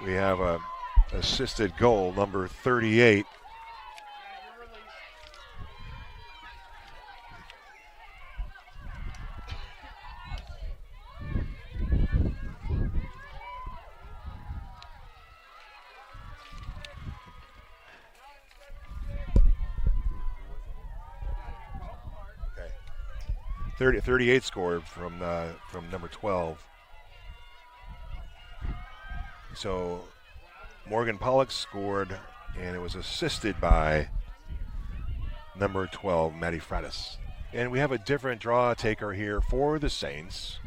We have a assisted goal, number 38. Okay. 38 scored from number 12. So Morgan Pollock scored, and it was assisted by number 12, Maddie Fratis. And we have a different draw taker here for the Saints.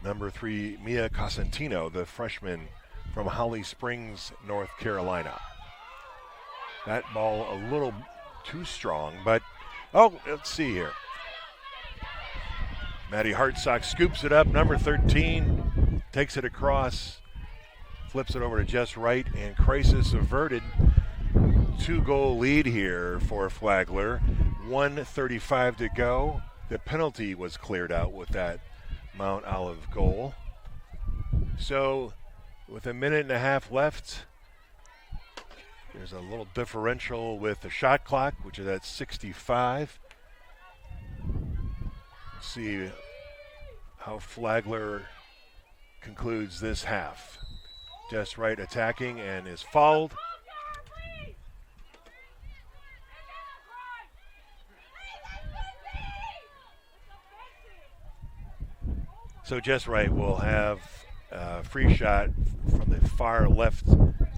Number 3, Mia Cosentino, the freshman from Holly Springs, North Carolina. That ball a little too strong, but, let's see here. Maddie Hartsock scoops it up, number 13, takes it across, flips it over to Jess Wright, and crisis averted. 2-goal lead here for Flagler. 1:35 to go. The penalty was cleared out with that Mount Olive goal. So with a minute and a half left, there's a little differential with the shot clock, which is at 65. See how Flagler concludes this half. Jess Wright attacking and is fouled. So Jess Wright will have a free shot from the far left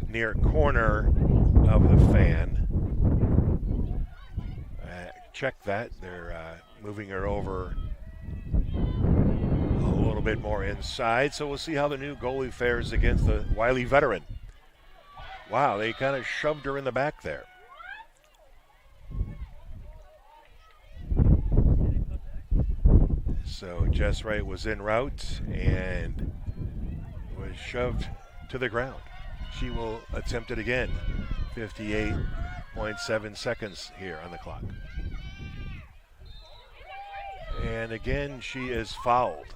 near corner of the fan. Check that. They're moving her over a little bit more inside. So we'll see how the new goalie fares against the wily veteran. Wow, they kind of shoved her in the back there. So Jess Wright was en route and was shoved to the ground. She will attempt it again. 58.7 seconds here on the clock. And again, she is fouled.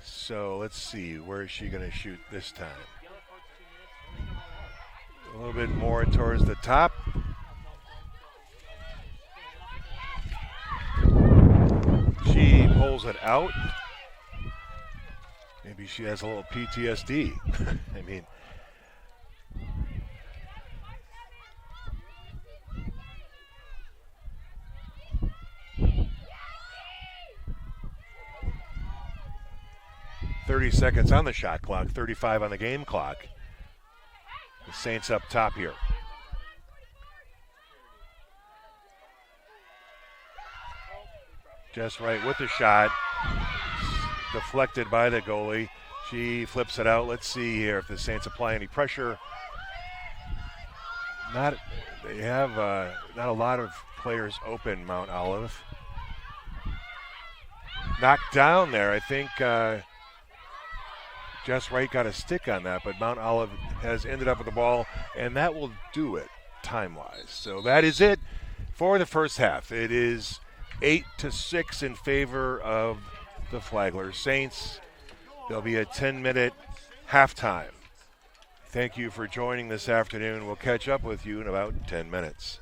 So let's see, where is she going to shoot this time? A little bit more towards the top. She pulls it out. Maybe she has a little PTSD. I mean, .30 seconds on the shot clock, 35 on the game clock. The Saints up top here. Just right with the shot. Deflected by the goalie. She flips it out. Let's see here if the Saints apply any pressure. They have not a lot of players open, Mount Olive. Knocked down there. I think Jess Wright got a stick on that, but Mount Olive has ended up with the ball, and that will do it time-wise. So that is it for the first half. It is 8-6 in favor of the Flagler Saints. There'll be a 10-minute halftime. Thank you for joining this afternoon. We'll catch up with you in about 10 minutes.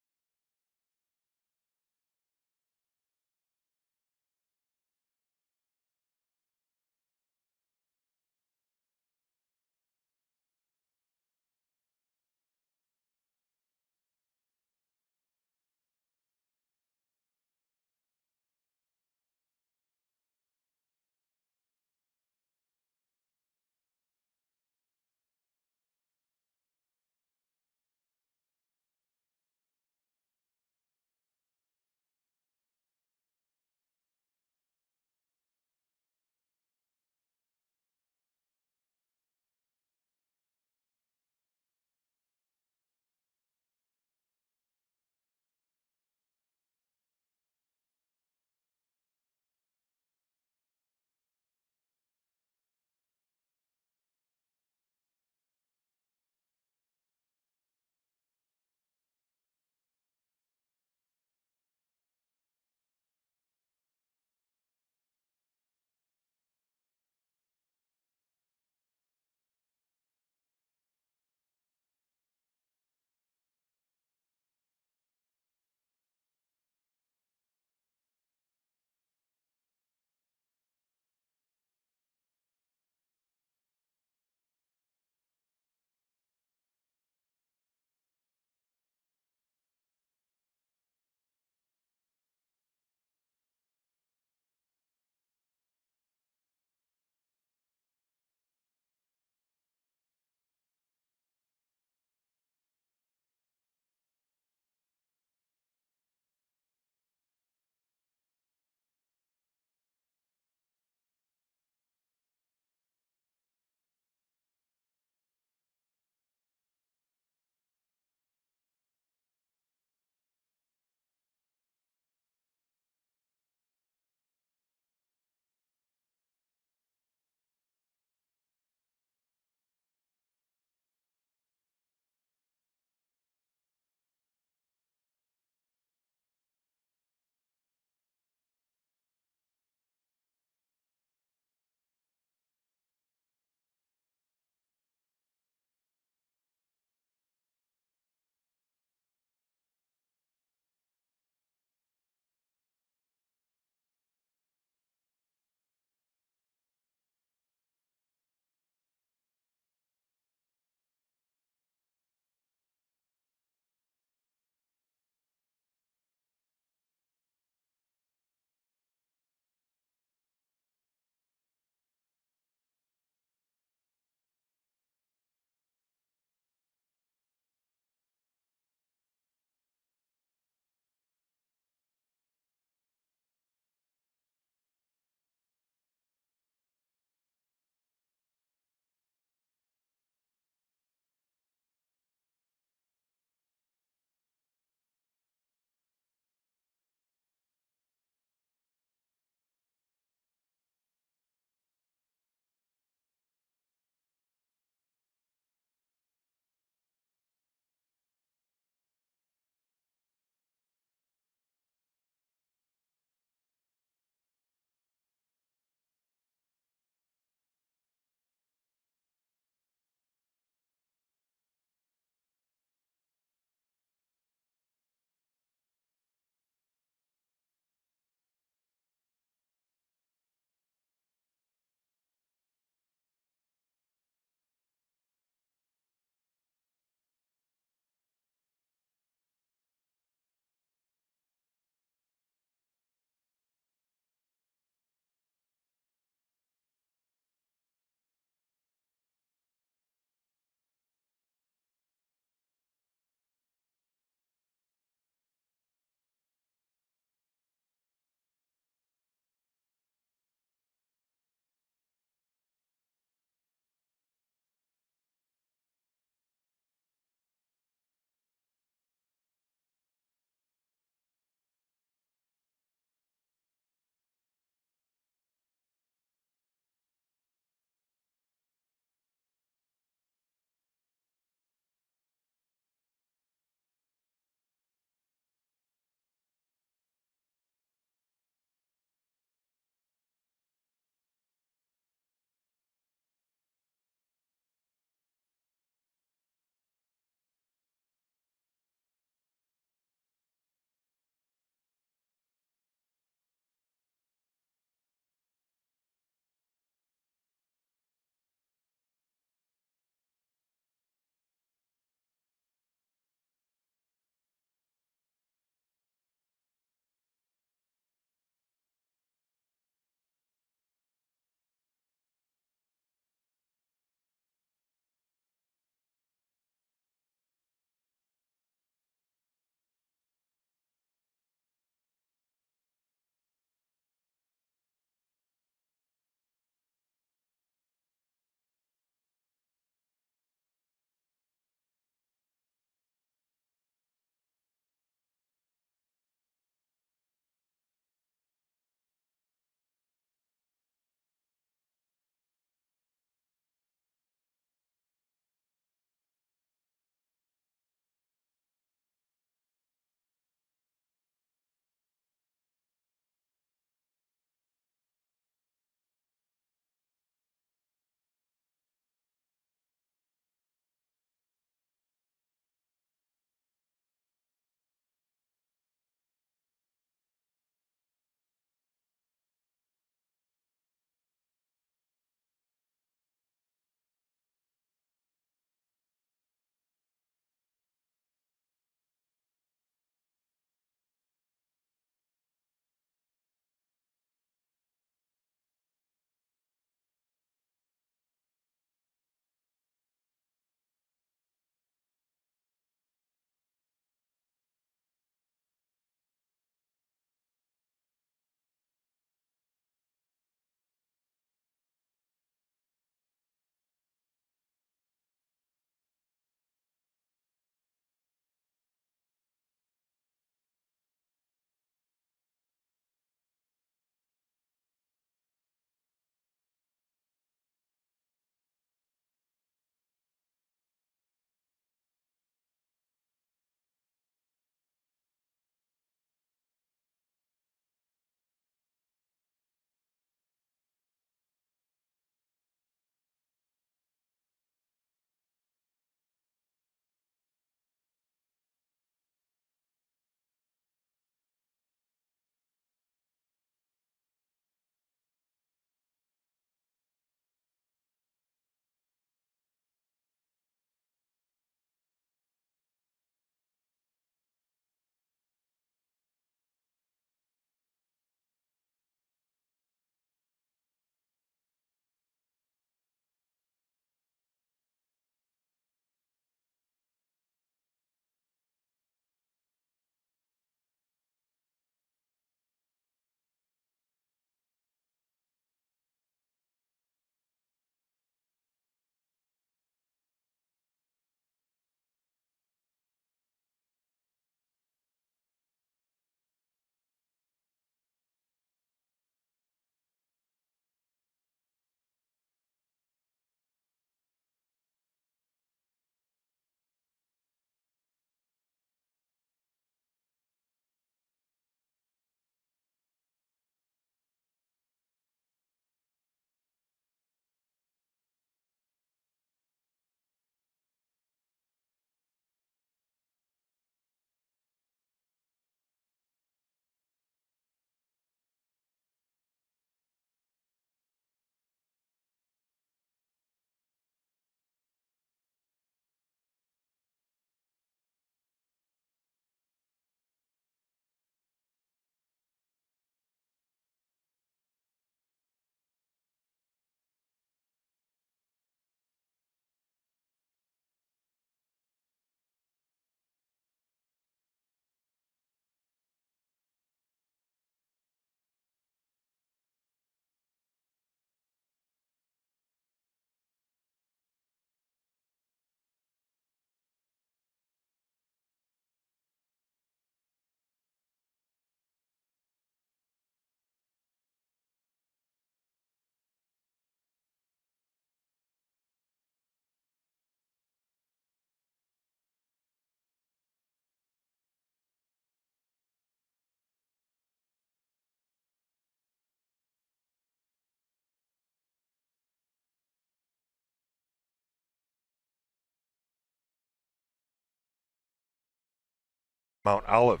Mount Olive.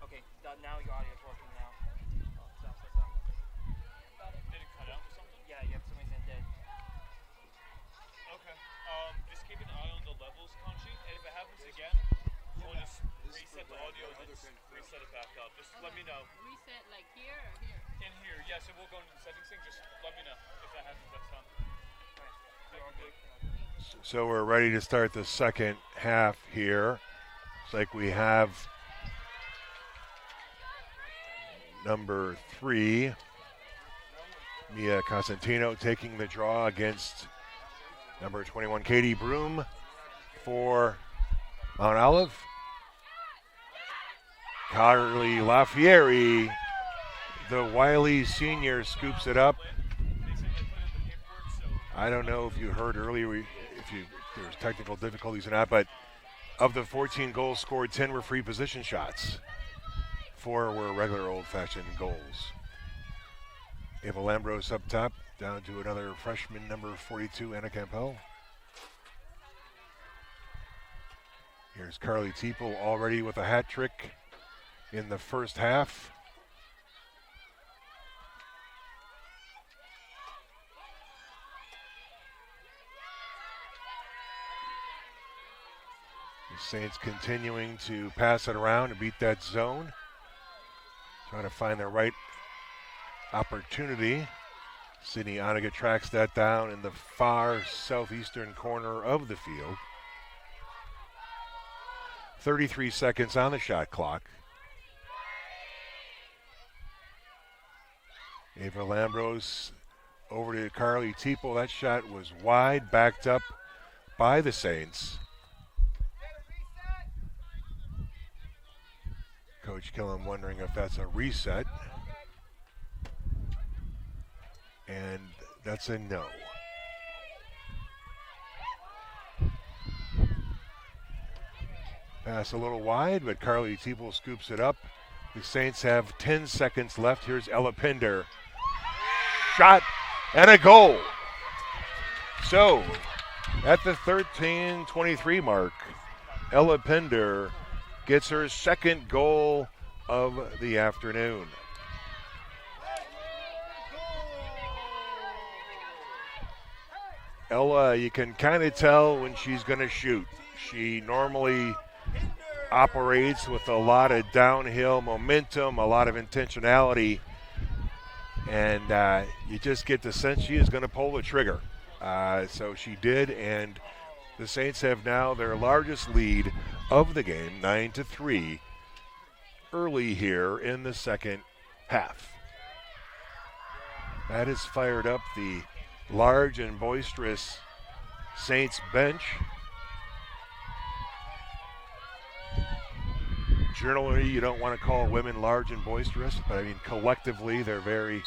Okay. Now your audio is working now. Oh, stop. Did it cut out or something? Yeah, for some reason it did. Okay. Just keep an eye on the levels, Conchi, and if it happens again, we'll just reset the audio and then just reset it back up. Just let me know. Reset like here or here? In here, yeah, so we'll go into the settings thing. Just let me know if that happens next time. So we're ready to start the second half here. It's like we have number 3, Mia Cosentino, taking the draw against number 21, Katie Broom for Mount Olive. Carly Lafieri, the wily senior, scoops it up. I don't know if you heard earlier if there was technical difficulties or not, but of the 14 goals scored, 10 were free position shots. 4 were regular old-fashioned goals. Ava Lambros up top, down to another freshman, number 42, Anna Campbell. Here's Carly Teeple already with a hat trick in the first half. The Saints continuing to pass it around and beat that zone. Trying to find the right opportunity. Sydney Oniga tracks that down in the far southeastern corner of the field. 33 seconds on the shot clock. Ava Lambros over to Carly Teeple. That shot was wide, backed up by the Saints. Coach Killam wondering if that's a reset. And that's a no. Pass a little wide, but Carly Teeple scoops it up. The Saints have 10 seconds left. Here's Ella Pinder. Shot and a goal. So, at the 13:23 mark, Ella Pinder gets her second goal of the afternoon. Ella, you can kind of tell when she's going to shoot. She normally operates with a lot of downhill momentum, a lot of intentionality, and you just get the sense she is going to pull the trigger. So she did, and the Saints have now their largest lead of the game, 9-3, early here in the second half. That has fired up the large and boisterous Saints bench. Generally, you don't want to call women large and boisterous, but I mean collectively they're very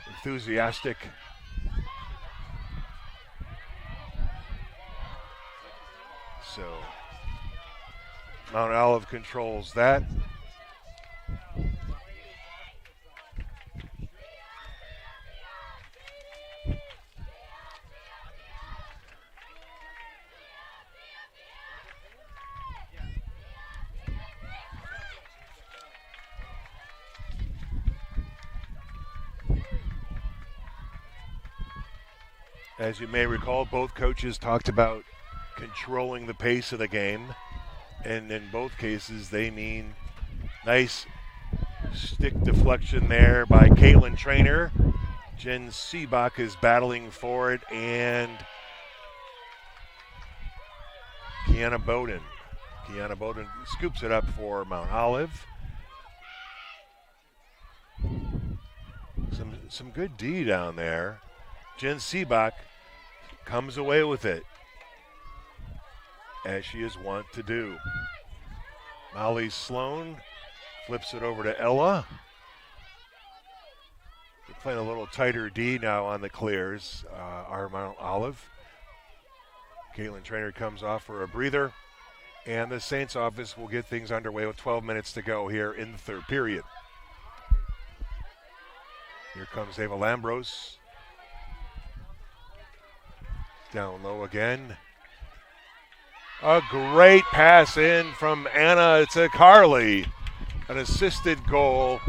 enthusiastic. So Mount Olive controls that. As you may recall, both coaches talked about controlling the pace of the game, and in both cases they mean nice stick deflection there by Caitlin Trainer. Jen Seabach is battling for it, and Kiana Bowden scoops it up for Mount Olive. Some good D down there. Jen Seabach comes away with it, as she is wont to do. Molly Sloan flips it over to Ella. They're playing a little tighter D now on the clears, our Mount Olive. Caitlin Trainer comes off for a breather, and the Saints office will get things underway with 12 minutes to go here in the third period. Here comes Ava Lambros. Down low again. A great pass in from Anna to Carly. An assisted goal,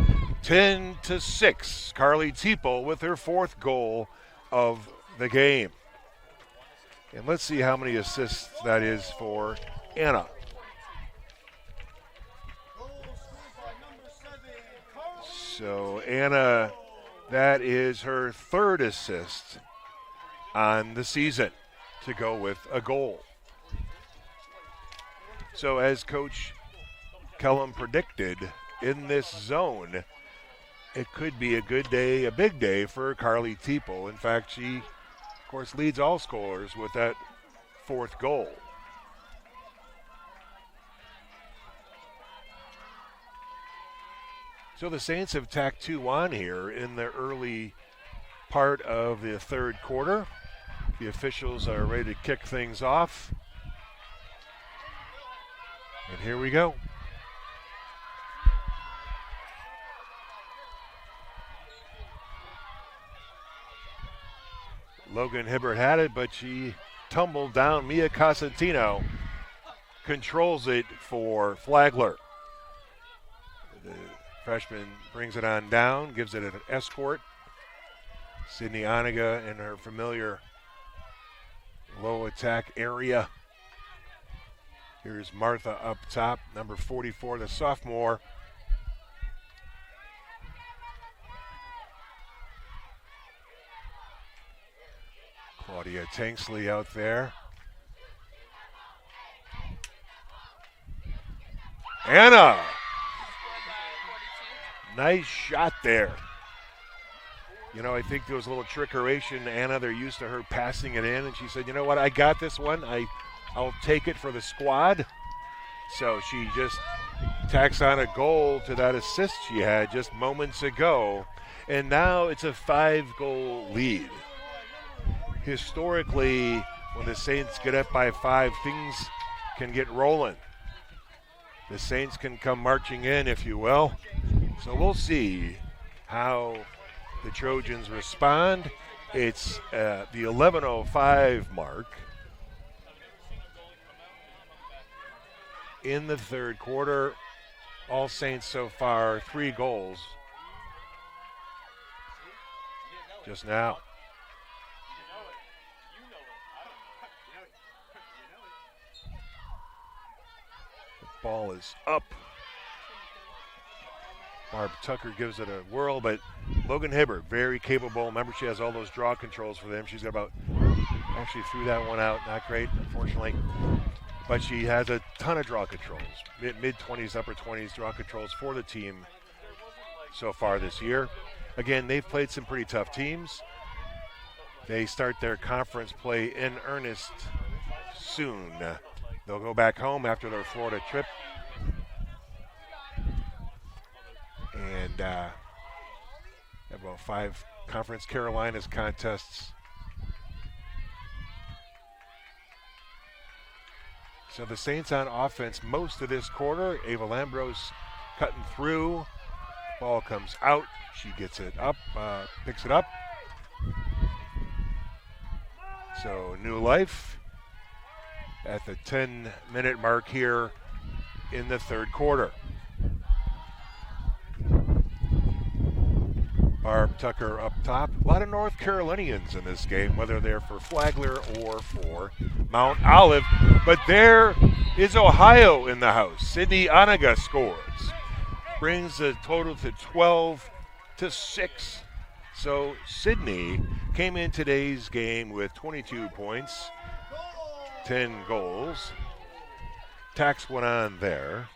10-6. Carly Teeple with her 4th goal of the game. And let's see how many assists that is for Anna. So Anna, that is her 3rd assist on the season to go with a goal. So as Coach Kellum predicted, in this zone, it could be a good day, a big day for Carly Teeple. In fact, she, of course, leads all scorers with that 4th goal. So the Saints have tacked 2 on here in the early part of the 3rd quarter. The officials are ready to kick things off. And here we go. Logan Hibbert had it, but she tumbled down. Mia Cosentino controls it for Flagler. The freshman brings it on down, gives it an escort. Sydney Oniga in her familiar low attack area. Here's Martha up top, number 44, the sophomore. Claudia Tanksley out there. Anna! Nice shot there. You know, I think there was a little trickeration. Anna, they're used to her passing it in, and she said, you know what, I got this one. I'll take it for the squad. So she just tacks on a goal to that assist she had just moments ago. And now it's a 5-goal lead. Historically, when the Saints get up by 5, things can get rolling. The Saints can come marching in, if you will. So we'll see how the Trojans respond. It's the 11:05 mark in the 3rd quarter. All Saints so far, 3 goals just now. The ball is up. Barb Tucker gives it a whirl, but Logan Hibbert, very capable. Remember, she has all those draw controls for them. She's got about, actually threw that one out. Not great, unfortunately. But she has a ton of draw controls. Mid-20s, upper 20s draw controls for the team so far this year. Again, they've played some pretty tough teams. They start their conference play in earnest soon. They'll go back home after their Florida trip. And have about 5 Conference Carolinas contests. So the Saints on offense most of this quarter. Ava Lambros cutting through. Ball comes out. She gets it up, picks it up. So new life at the 10-minute mark here in the 3rd quarter. Barb Tucker up top. A lot of North Carolinians in this game, whether they're for Flagler or for Mount Olive. But there is Ohio in the house. Sydney Oniga scores. Brings the total to 12-6. So Sydney came in today's game with 22 points, 10 goals. Tax went on there.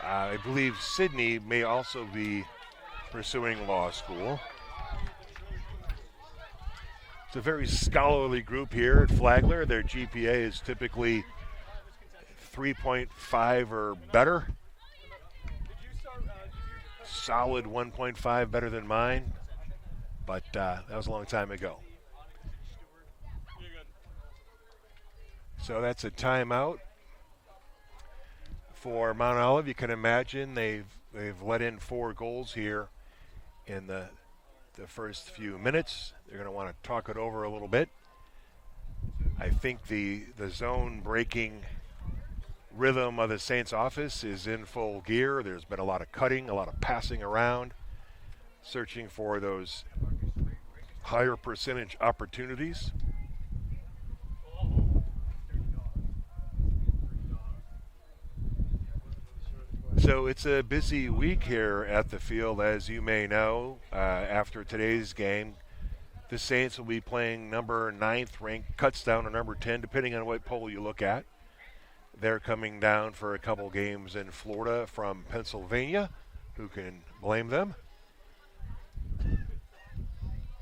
I believe Sydney may also be pursuing law school. It's a very scholarly group here at Flagler. Their GPA is typically 3.5 or better. Solid 1.5 better than mine, but that was a long time ago. So that's a timeout for Mount Olive. You can imagine they've let in 4 goals here in the the first few minutes. They're going to want to talk it over a little bit. I think the zone breaking rhythm of the Saints office is in full gear. There's been a lot of cutting, a lot of passing around, searching for those higher percentage opportunities. So it's a busy week here at the field, as you may know. After today's game, the Saints will be playing number 9th ranked Kutztown or number 10, depending on what poll you look at. They're coming down for a couple games in Florida from Pennsylvania. Who can blame them?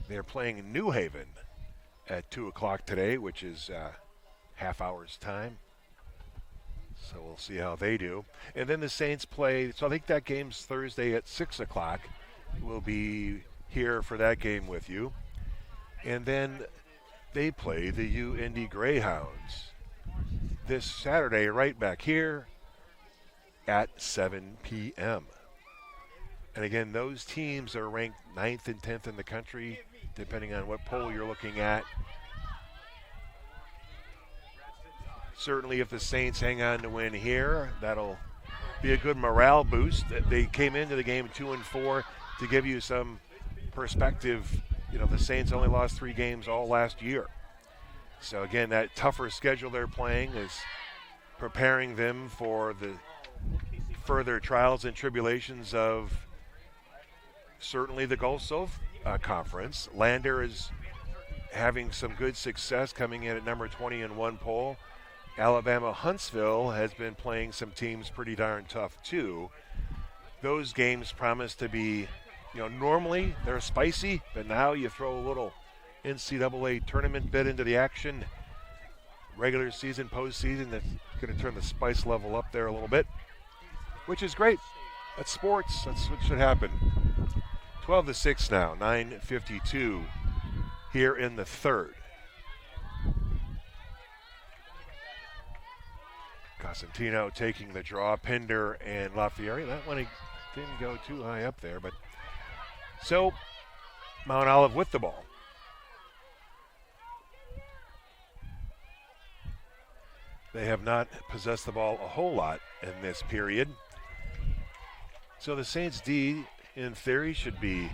They're playing New Haven at 2 o'clock today, which is half hour's time. So we'll see how they do. And then the Saints play, so I think that game's Thursday at 6 o'clock. We'll be here for that game with you. And then they play the UIndy Greyhounds this Saturday right back here at 7 p.m. And again, those teams are ranked 9th and 10th in the country, depending on what poll you're looking at. Certainly if the Saints hang on to win here, that'll be a good morale boost. They came into the game 2-4 to give you some perspective. You know, the Saints only lost 3 games all last year. So again, that tougher schedule they're playing is preparing them for the further trials and tribulations of certainly the Gulf South Conference. Lander is having some good success coming in at number 20 in one poll. Alabama Huntsville has been playing some teams pretty darn tough too. Those games promise to be, you know, normally they're spicy, but now you throw a little NCAA tournament bit into the action. Regular season, postseason, that's going to turn the spice level up there a little bit, which is great. That's sports. That's what should happen. 12-6 now, 9:52 here in the third. Cosentino taking the draw. Pinder and LaFieri. That one didn't go too high up there, but so Mount Olive with the ball. They have not possessed the ball a whole lot in this period. So the Saints D, in theory, should be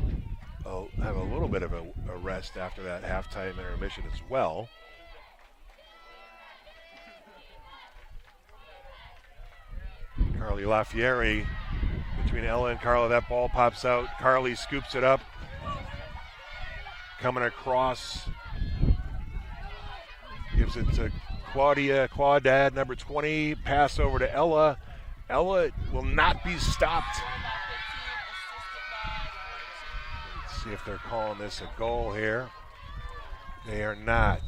have a little bit of a rest after that halftime intermission as well. Carly LaFieri between Ella and Carla. That ball pops out. Carly scoops it up. Coming across. Gives it to Claudad, number 20. Pass over to Ella. Ella will not be stopped. Let's see if they're calling this a goal here. They are not.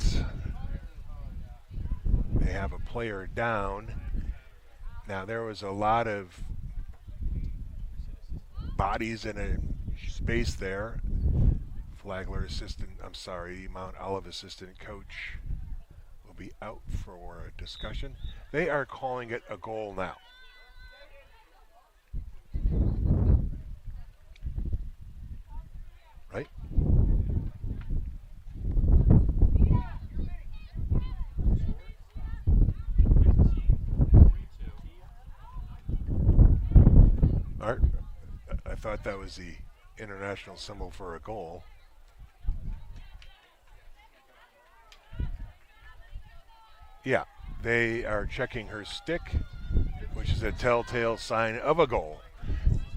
They have a player down. Now, there was a lot of bodies in a space there. Flagler Mount Olive assistant coach will be out for a discussion. They are calling it a goal now. Right? Art, I thought that was the international symbol for a goal. Yeah, they are checking her stick, which is a telltale sign of a goal.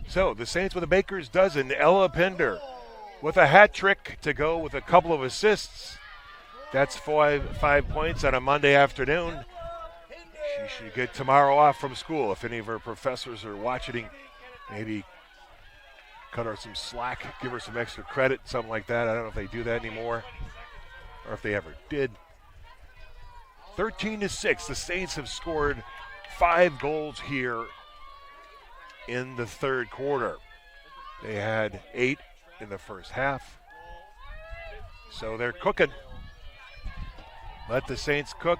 So the Saints with a baker's dozen. Ella Pinder with a hat trick to go with a couple of assists. That's 5 points on a Monday afternoon. She should get tomorrow off from school. If any of her professors are watching, maybe cut her some slack, give her some extra credit, something like that. I don't know if they do that anymore or if they ever did. 13-6. The Saints have scored 5 goals here in the third quarter. They had 8 in the first half. So they're cooking. Let the Saints cook.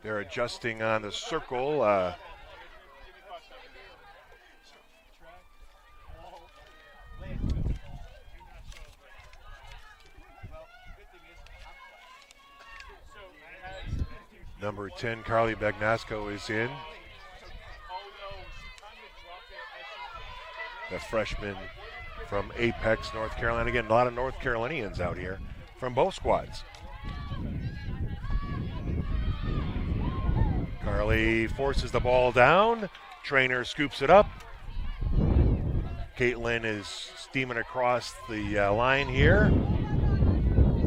They're adjusting on the circle. Number 10, Carly Bagnasco is in. The freshman from Apex, North Carolina. Again, a lot of North Carolinians out here from both squads. Carly forces the ball down. Trainer scoops it up. Caitlin is steaming across the line here.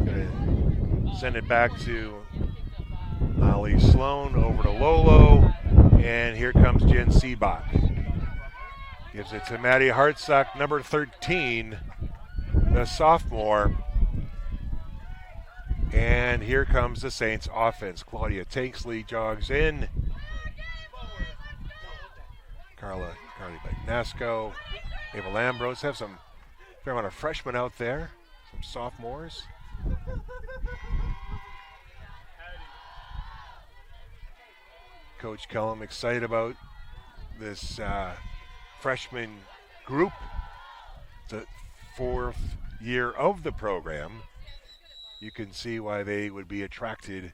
Gonna send it back to Molly Sloan, over to Lolo, and here comes Jen Seabach. Gives it to Maddie Hartsock, number 13, the sophomore. And here comes the Saints offense. Claudia Tanksley jogs in. Carly Bagnasco, Ava Lambros. Have some fair amount of freshmen out there, some sophomores. Coach Kellum excited about this freshman group. The 4th year of the program. You can see why they would be attracted.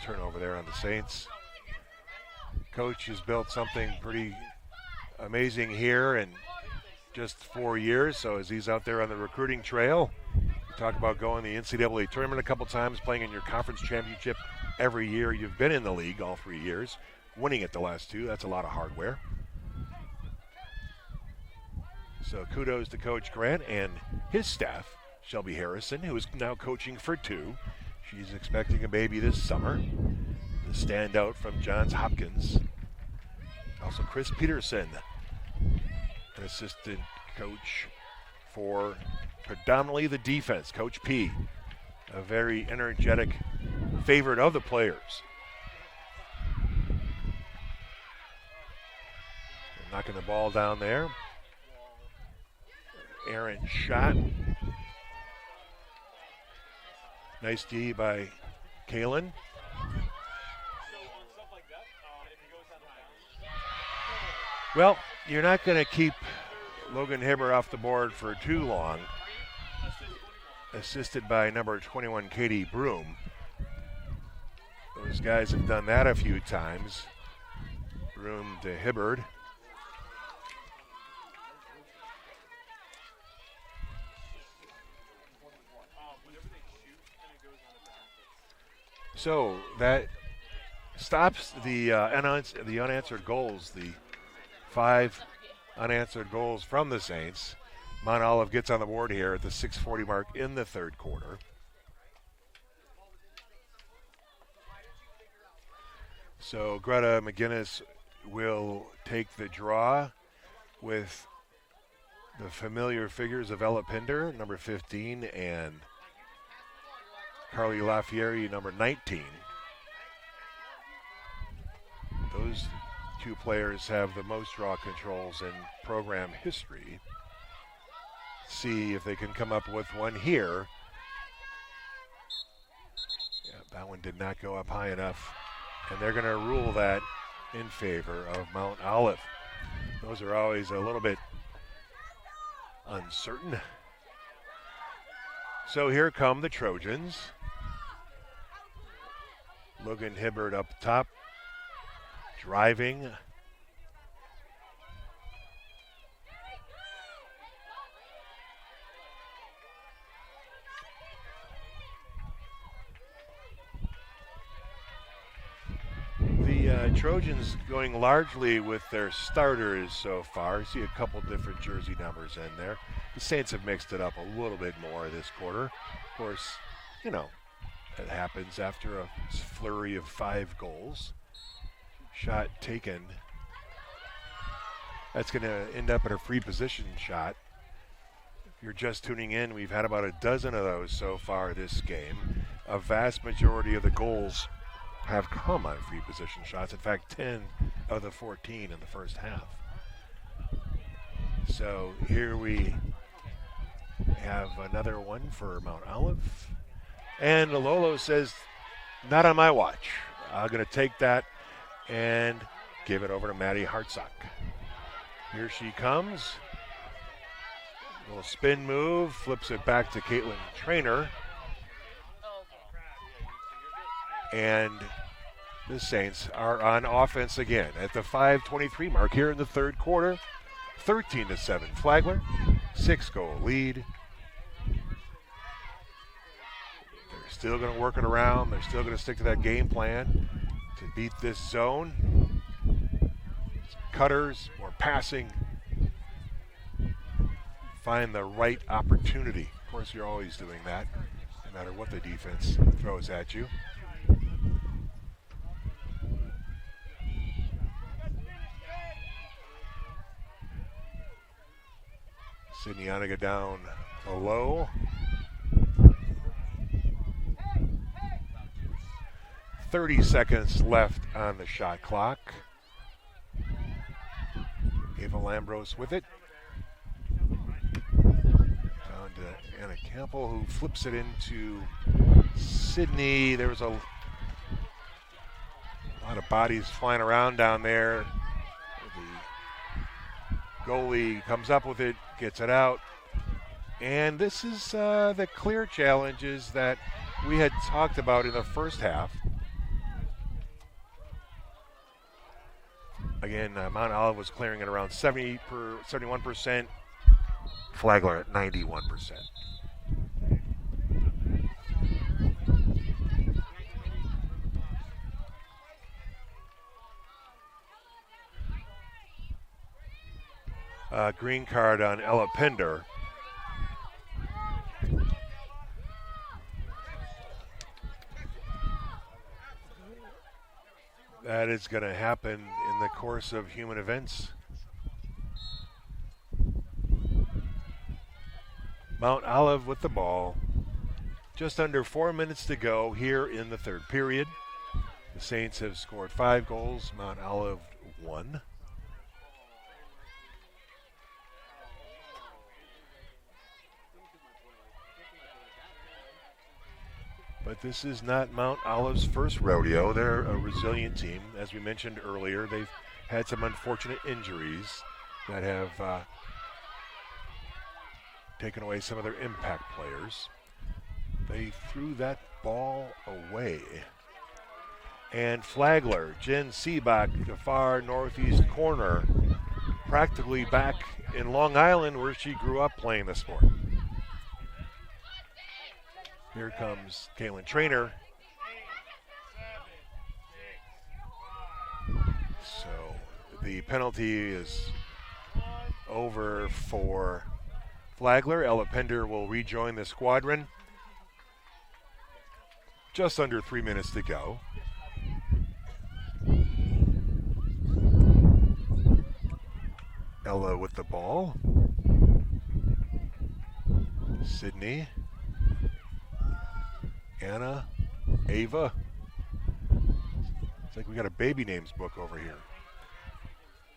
Turnover there on the Saints. Coach has built something pretty amazing here in just 4 years. So as he's out there on the recruiting trail, you talk about going to the NCAA tournament a couple times, playing in your conference championship every year you've been in the league, all 3 years, winning it the last 2. That's a lot of hardware. So kudos to Coach Grant and his staff, Shelby Harrison, who is now coaching for 2. She's expecting a baby this summer. The standout from Johns Hopkins. Also Chris Peterson, an assistant coach for predominantly the defense. Coach P, a very energetic favorite of the players. They're knocking the ball down there. Aaron shot. Nice D by Kalen. Well, you're not going to keep Logan Hibbert off the board for too long. Assisted by number 21, Katie Broom. Those guys have done that a few times. Broom to Hibbert. So that stops the unanswered goals, the 5 unanswered goals from the Saints. Mount Olive gets on the board here at the 6:40 mark in the 3rd quarter. So Greta McGinnis will take the draw with the familiar figures of Ella Pinder, number 15, and Carly Lafieri, number 19. Those 2 players have the most draw controls in program history. See if they can come up with one here. Yeah, that one did not go up high enough. And they're going to rule that in favor of Mount Olive. Those are always a little bit uncertain. So here come the Trojans. Logan Hibbert up top, driving. The Trojans going largely with their starters so far. You see a couple different jersey numbers in there. The Saints have mixed it up a little bit more this quarter. Of course, you know, it happens after a flurry of 5 goals. Shot taken. That's going to end up at a free position shot. If you're just tuning in, we've had about a dozen of those so far this game. A vast majority of the goals have come on free position shots. In fact, 10 of the 14 in the first half. So here we have another one for Mount Olive. And Lolo says, not on my watch. I'm going to take that and give it over to Maddie Hartsock. Here she comes. Little spin move, flips it back to Caitlin Trainer. And the Saints are on offense again at the 5:23 mark here in the third quarter. 13-7 Flagler, 6-goal lead. They're still going to work it around. They're still going to stick to that game plan to beat this zone. Cutters, more passing. Find the right opportunity. Of course, you're always doing that, no matter what the defense throws at you. Sydney Oniga down below. 30 seconds left on the shot clock. Ava Lambros with it. Down to Anna Campbell, who flips it into Sydney. There was a lot of bodies flying around down there. The goalie comes up with it, gets it out. And this is the clear challenges that we had talked about in the first half. Again, Mount Olive was clearing at around 71%. Flagler at 91%. Green card on Ella Pender. That is going to happen in the course of human events. Mount Olive with the ball. Just under 4 minutes to go here in the third period. The Saints have scored 5 goals, Mount Olive 1. But this is not Mount Olive's first rodeo. They're a resilient team. As we mentioned earlier, they've had some unfortunate injuries that have taken away some of their impact players. They threw that ball away. And Flagler, Jen Seabach, the far northeast corner, practically back in Long Island where she grew up playing the sport. Here comes Caitlin Trainer. So the penalty is over for Flagler. Ella Pender will rejoin the squadron. Just under 3 minutes to go. Ella with the ball. Sydney. Anna, Ava. It's like we got a baby names book over here.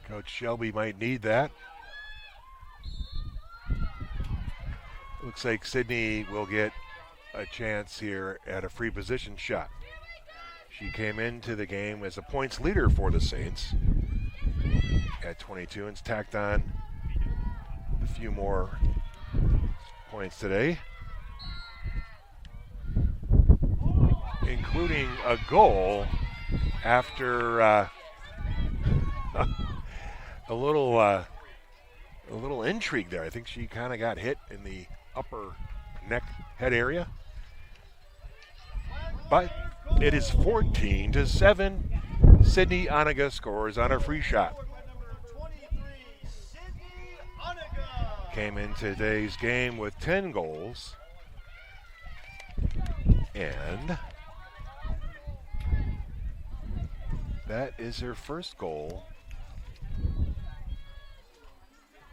Coach Shelby might need that. Looks like Sydney will get a chance here at a free position shot. She came into the game as a points leader for the Saints at 22 and tacked on a few more points today, including a goal after a little intrigue there. I think she kind of got hit in the upper neck head area. But it is 14-7. Sydney Oniga scores on a free shot. Came in today's game with 10 goals. And that is her first goal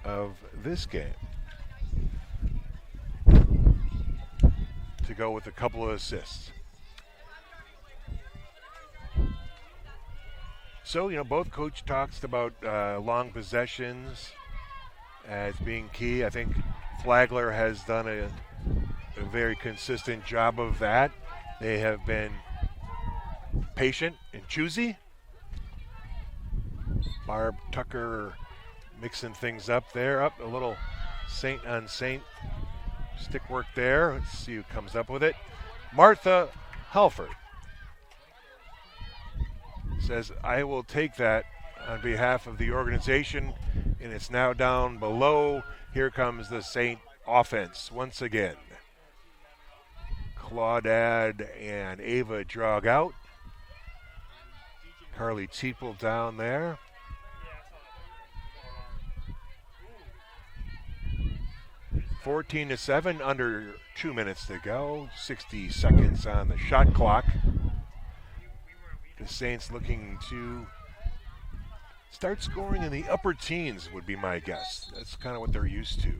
of this game. To go with a couple of assists. So, both coach talks about long possessions as being key. I think Flagler has done a very consistent job of that. They have been patient and choosy. Barb Tucker mixing things up there. Up a little Saint on Saint. Stick work there. Let's see who comes up with it. Martha Halford says, I will take that on behalf of the organization, and it's now down below. Here comes the Saint offense once again. Claudad and Ava drag out. Carly Teeple down there. 14-7, under 2 minutes to go. 60 seconds on the shot clock. The Saints looking to start scoring in the upper teens would be my guess. That's kind of what they're used to.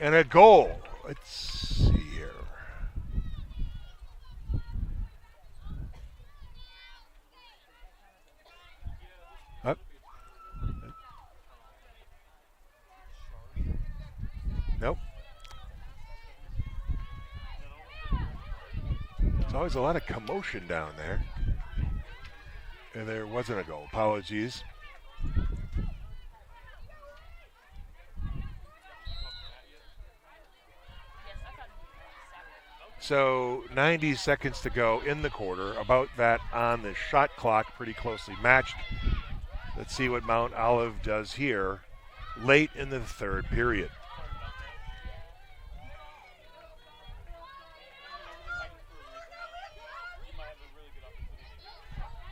And a goal. Let's see here. Up. Nope. There's always a lot of commotion down there. And there wasn't a goal. Apologies. So 90 seconds to go in the quarter. About that on the shot clock, pretty closely matched. Let's see what Mount Olive does here late in the third period.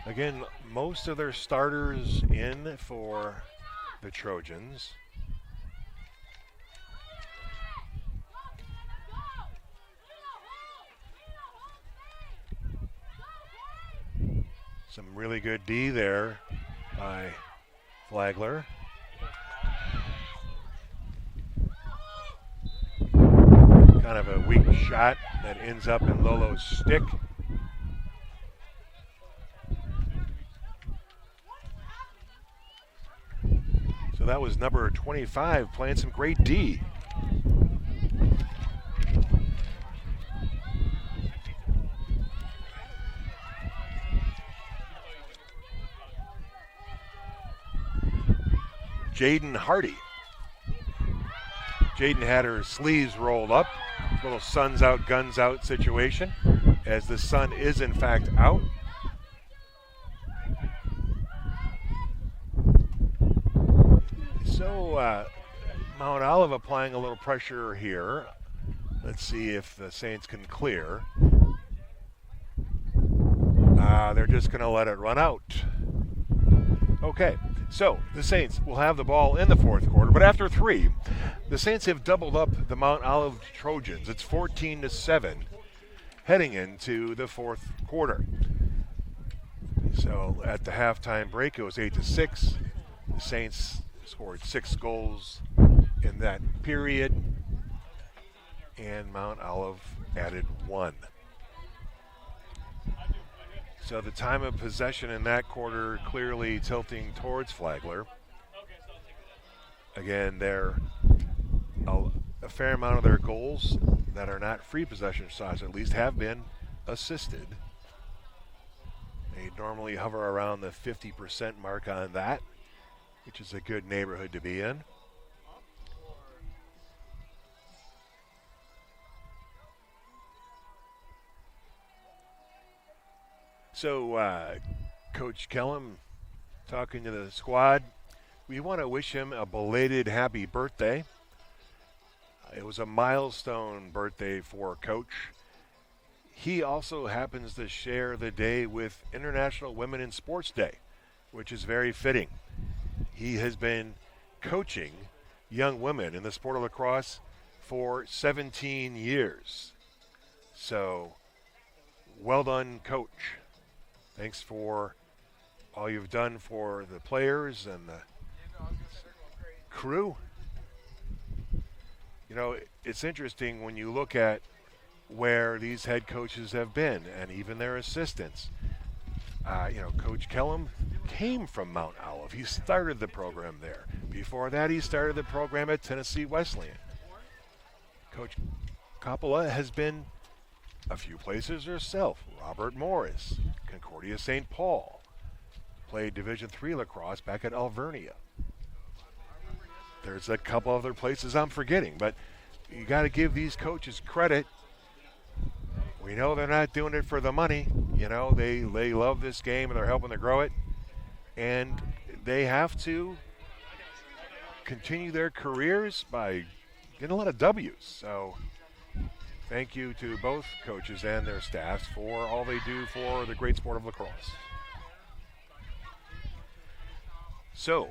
Again, most of their starters in for the Trojans. Some really good D there by Flagler. Kind of a weak shot that ends up in Lolo's stick. So that was number 25 playing some great D. Jaden Hardy. Jaden had her sleeves rolled up. Little sun's out, guns out situation, as the sun is in fact out. So Mount Olive applying a little pressure here. Let's see if the Saints can clear. They're just going to let it run out. Okay, so the Saints will have the ball in the fourth quarter, but after 3, the Saints have doubled up the Mount Olive Trojans. It's 14-7 heading into the fourth quarter. So at the halftime break, it was 8-6. The Saints scored 6 goals in that period, and Mount Olive added 1. So the time of possession in that quarter clearly tilting towards Flagler. Again, they're a fair amount of their goals that are not free possession shots, at least have been assisted. They normally hover around the 50% mark on that, which is a good neighborhood to be in. So Coach Kellum talking to the squad. We want to wish him a belated happy birthday. It was a milestone birthday for Coach. He also happens to share the day with International Women in Sports Day, which is very fitting. He has been coaching young women in the sport of lacrosse for 17 years. So, well done, Coach. Thanks for all you've done for the players and the crew. You know, it's interesting when you look at where these head coaches have been and even their assistants. Coach Kellum came from Mount Olive. He started the program there. Before that, he started the program at Tennessee Wesleyan. Coach Coppola has been a few places herself. Robert Morris, Concordia St. Paul. Played Division III lacrosse back at Alvernia. there's a couple other places I'm forgetting, but you got to give these coaches credit. We know they're not doing it for the money. You know, they love this game and they're helping to grow it. And they have to continue their careers by getting a lot of W's. So thank you to both coaches and their staffs for all they do for the great sport of lacrosse. So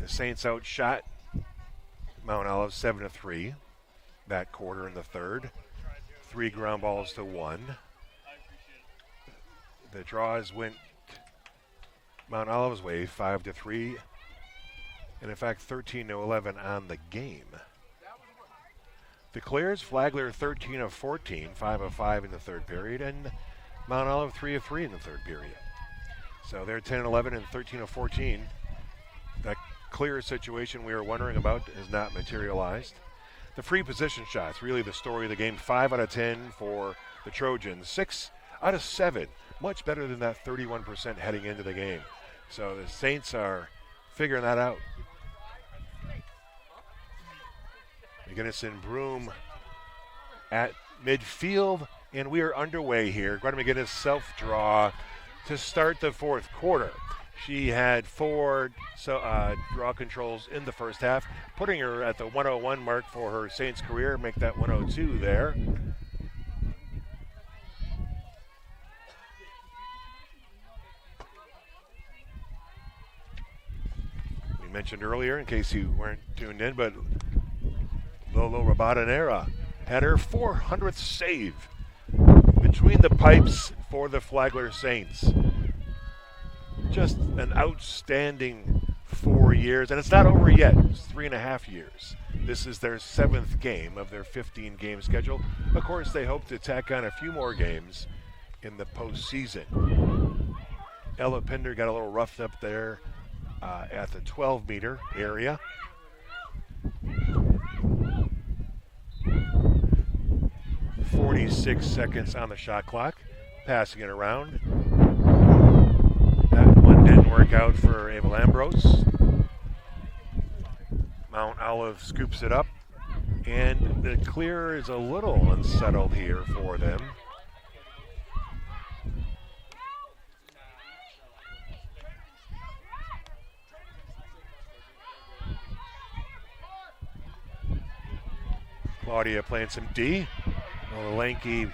the Saints outshot Mount Olive 7-3 that quarter in the third. 3 ground balls to 1. The draws went Mount Olive's way 5-3, and in fact 13-11 on the game. The Clears, Flagler 13 of 14, 5 of 5 in the third period, and Mount Olive 3 of 3 in the third period. So they're 10-11 and 13 of 14. That clear situation we were wondering about has not materialized. The free position shots, really the story of the game. 5 out of 10 for the Trojans. 6 out of 7, much better than that 31% heading into the game. So the Saints are figuring that out. McGinnis and Broom at midfield, and we are underway here. Greta McGinnis self-draw to start the fourth quarter. She had 4 draw controls in the first half, putting her at the 101 mark for her Saints career, make that 102 there. We mentioned earlier, in case you weren't tuned in, but Lolo Rabadanera had her 400th save between the pipes for the Flagler Saints. Just an outstanding 4 years, and it's not over yet. It's 3.5 years. This is their 7th game of their 15-game schedule. Of course, they hope to tack on a few more games in the postseason. Ella Pinder got a little roughed up there at the 12-meter area. .46 seconds on the shot clock. Passing it around. That one didn't work out for Abel Ambrose. Mount Olive scoops it up, and the clear is a little unsettled here for them. Claudia playing some D. The lanky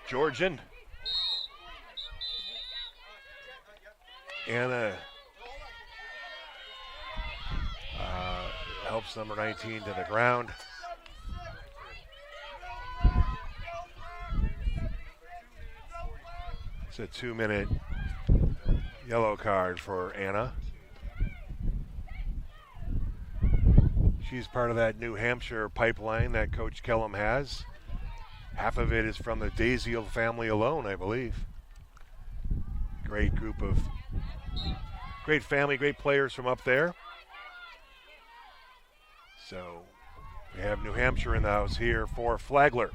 Georgian. Anna helps number 19 to the ground. It's a 2-minute yellow card for Anna. She's part of that New Hampshire pipeline that Coach Kellum has. Half of it is from the Daisiel family alone, I believe. Great group of great family, great players from up there. So we have New Hampshire in the house here for Flagler.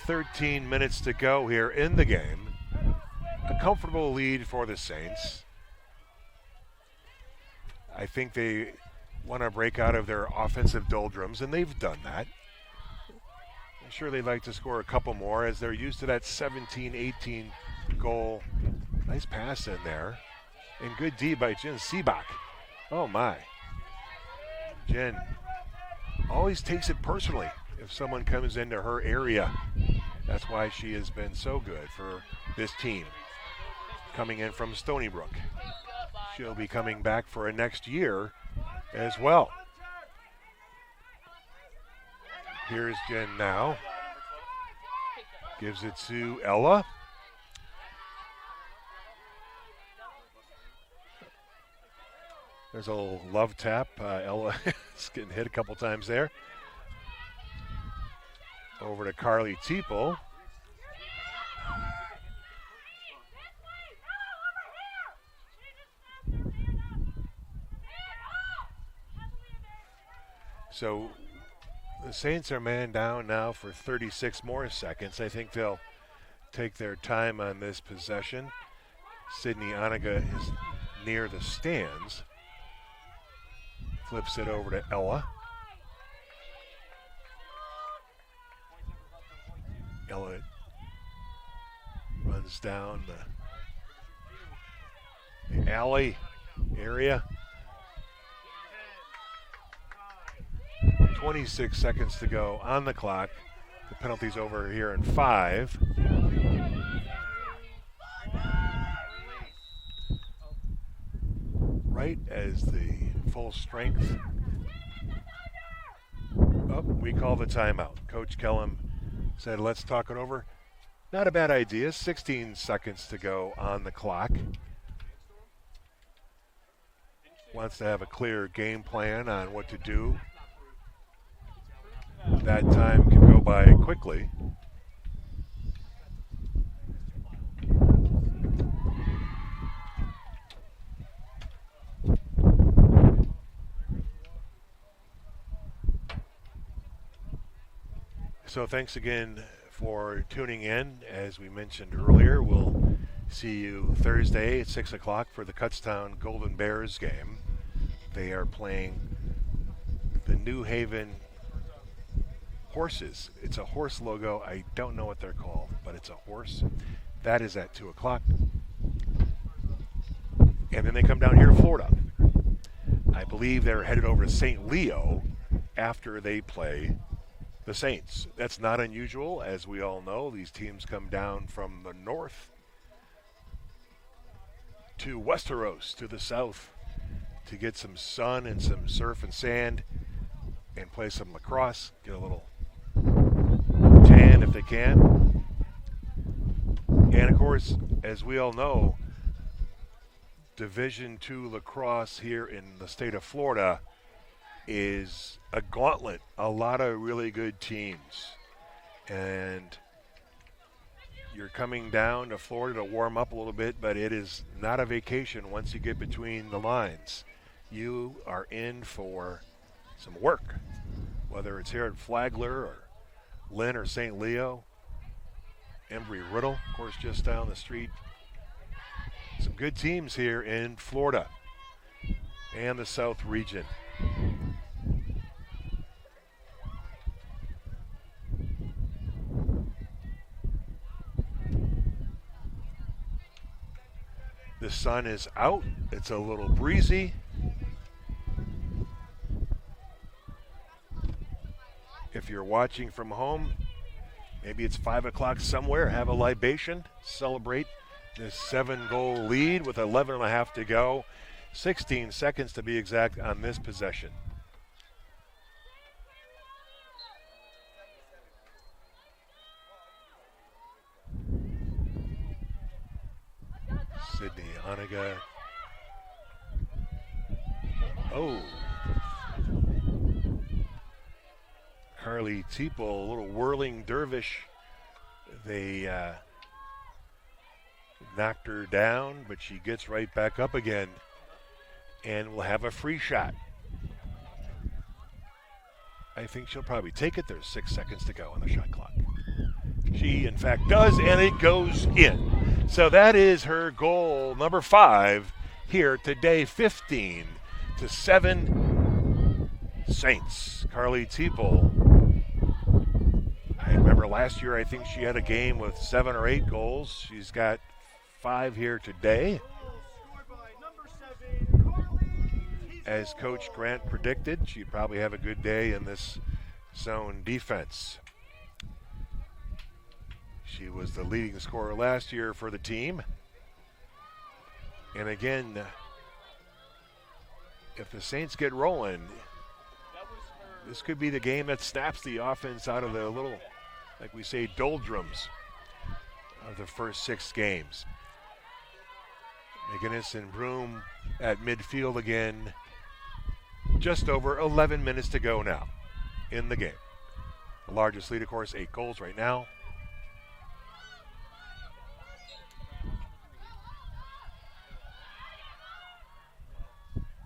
13 minutes to go here in the game. A comfortable lead for the Saints. I think they want to break out of their offensive doldrums, and they've done that. I'm sure they'd like to score a couple more as they're used to that 17-18 goal. Nice pass in there. And good D by Jen Seebach. Oh, my. Jen always takes it personally if someone comes into her area. That's why she has been so good for this team. Coming in from Stony Brook. She'll be coming back for a next year as well. Here's Jen now. Gives it to Ella. There's a little love tap. Ella is getting hit a couple times there. Over to Carly Teeple. So the Saints are man down now for 36 more seconds. I think they'll take their time on this possession. Sydney Oniga is near the stands. Flips it over to Ella. Ella runs down the alley area. 26 seconds to go on the clock. The penalty's over here in 5. Right as the full strength. Oh, we call the timeout. Coach Kellum said, let's talk it over. Not a bad idea. 16 seconds to go on the clock. Wants to have a clear game plan on what to do. That time can go by quickly. So thanks again for tuning in. As we mentioned earlier, we'll see you Thursday at 6 o'clock for the Kutztown Golden Bears game. They are playing the New Haven Horses. It's a horse logo. I don't know what they're called, but it's a horse. That is at 2 o'clock. And then they come down here to Florida. I believe they're headed over to St. Leo after they play the Saints. That's not unusual. As we all know, these teams come down from the north to Westeros to the south to get some sun and some surf and sand and play some lacrosse, get a little tan if they can. And of course, as we all know, Division II lacrosse here in the state of Florida is a gauntlet. A lot of really good teams. And you're coming down to Florida to warm up a little bit, but it is not a vacation once you get between the lines. You are in for some work, whether it's here at Flagler or Lynn or St. Leo. Embry-Riddle, of course, just down the street. Some good teams here in Florida and the South region. The sun is out. It's a little breezy. If you're watching from home, maybe it's 5 o'clock somewhere, have a libation, celebrate this 7-goal lead with 11 and a half to go. 16 seconds to be exact on this possession. Sydney Oniga. Oh. Carly Teeple, a little whirling dervish. They knocked her down, but she gets right back up again and will have a free shot. I think she'll probably take it. There's 6 seconds to go on the shot clock. She, in fact, does, and it goes in. So that is her goal number 5 here today, 15-7 Saints. Carly Teeple. I remember last year, I think she had a game with 7 or 8 goals. She's got 5 here today. As Coach Grant predicted, she'd probably have a good day in this zone defense. She was the leading scorer last year for the team. And again, if the Saints get rolling, this could be the game that snaps the offense out of the little, like we say, doldrums of the first 6 games. McGinnis and Broom at midfield again. Just over 11 minutes to go now in the game. The largest lead, of course, 8 goals right now.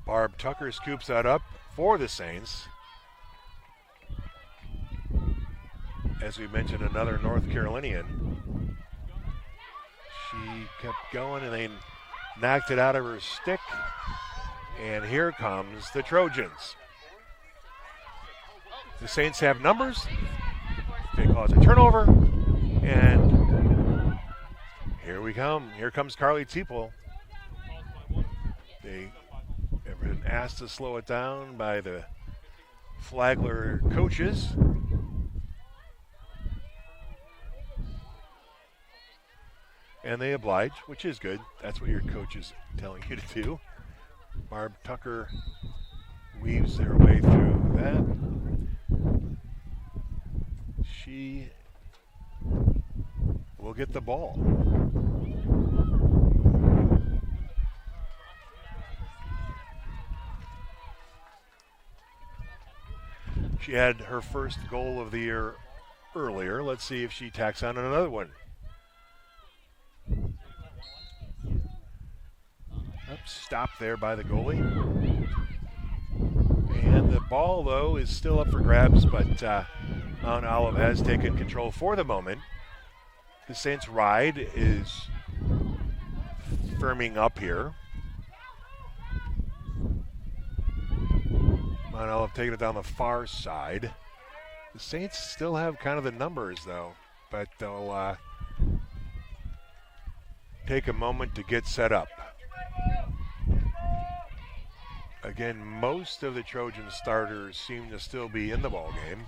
Barb Tucker scoops that up for the Saints. As we mentioned, another North Carolinian. She kept going, and then knocked it out of her stick. And here comes the Trojans. The Saints have numbers. They cause a turnover. And here we come. Here comes Carly Teeple. They have been asked to slow it down by the Flagler coaches. And they oblige, which is good. That's what your coach is telling you to do. Barb Tucker weaves her way through that. She will get the ball. She had her first goal of the year earlier. Let's see if she tacks on another one. Stopped there by the goalie. And the ball, though, is still up for grabs, but Mount Olive has taken control for the moment. The Saints' ride is firming up here. Mount Olive taking it down the far side. The Saints still have kind of the numbers, though, but they'll take a moment to get set up. Again, most of the Trojan starters seem to still be in the ball game.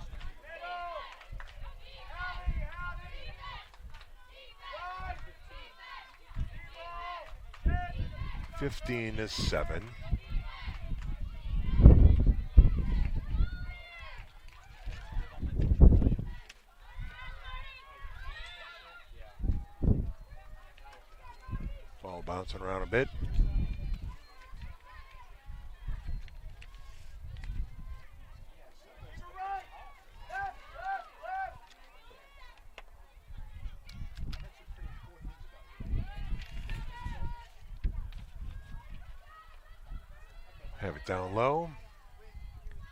(15-7). Ball bouncing around a bit. Have it down low.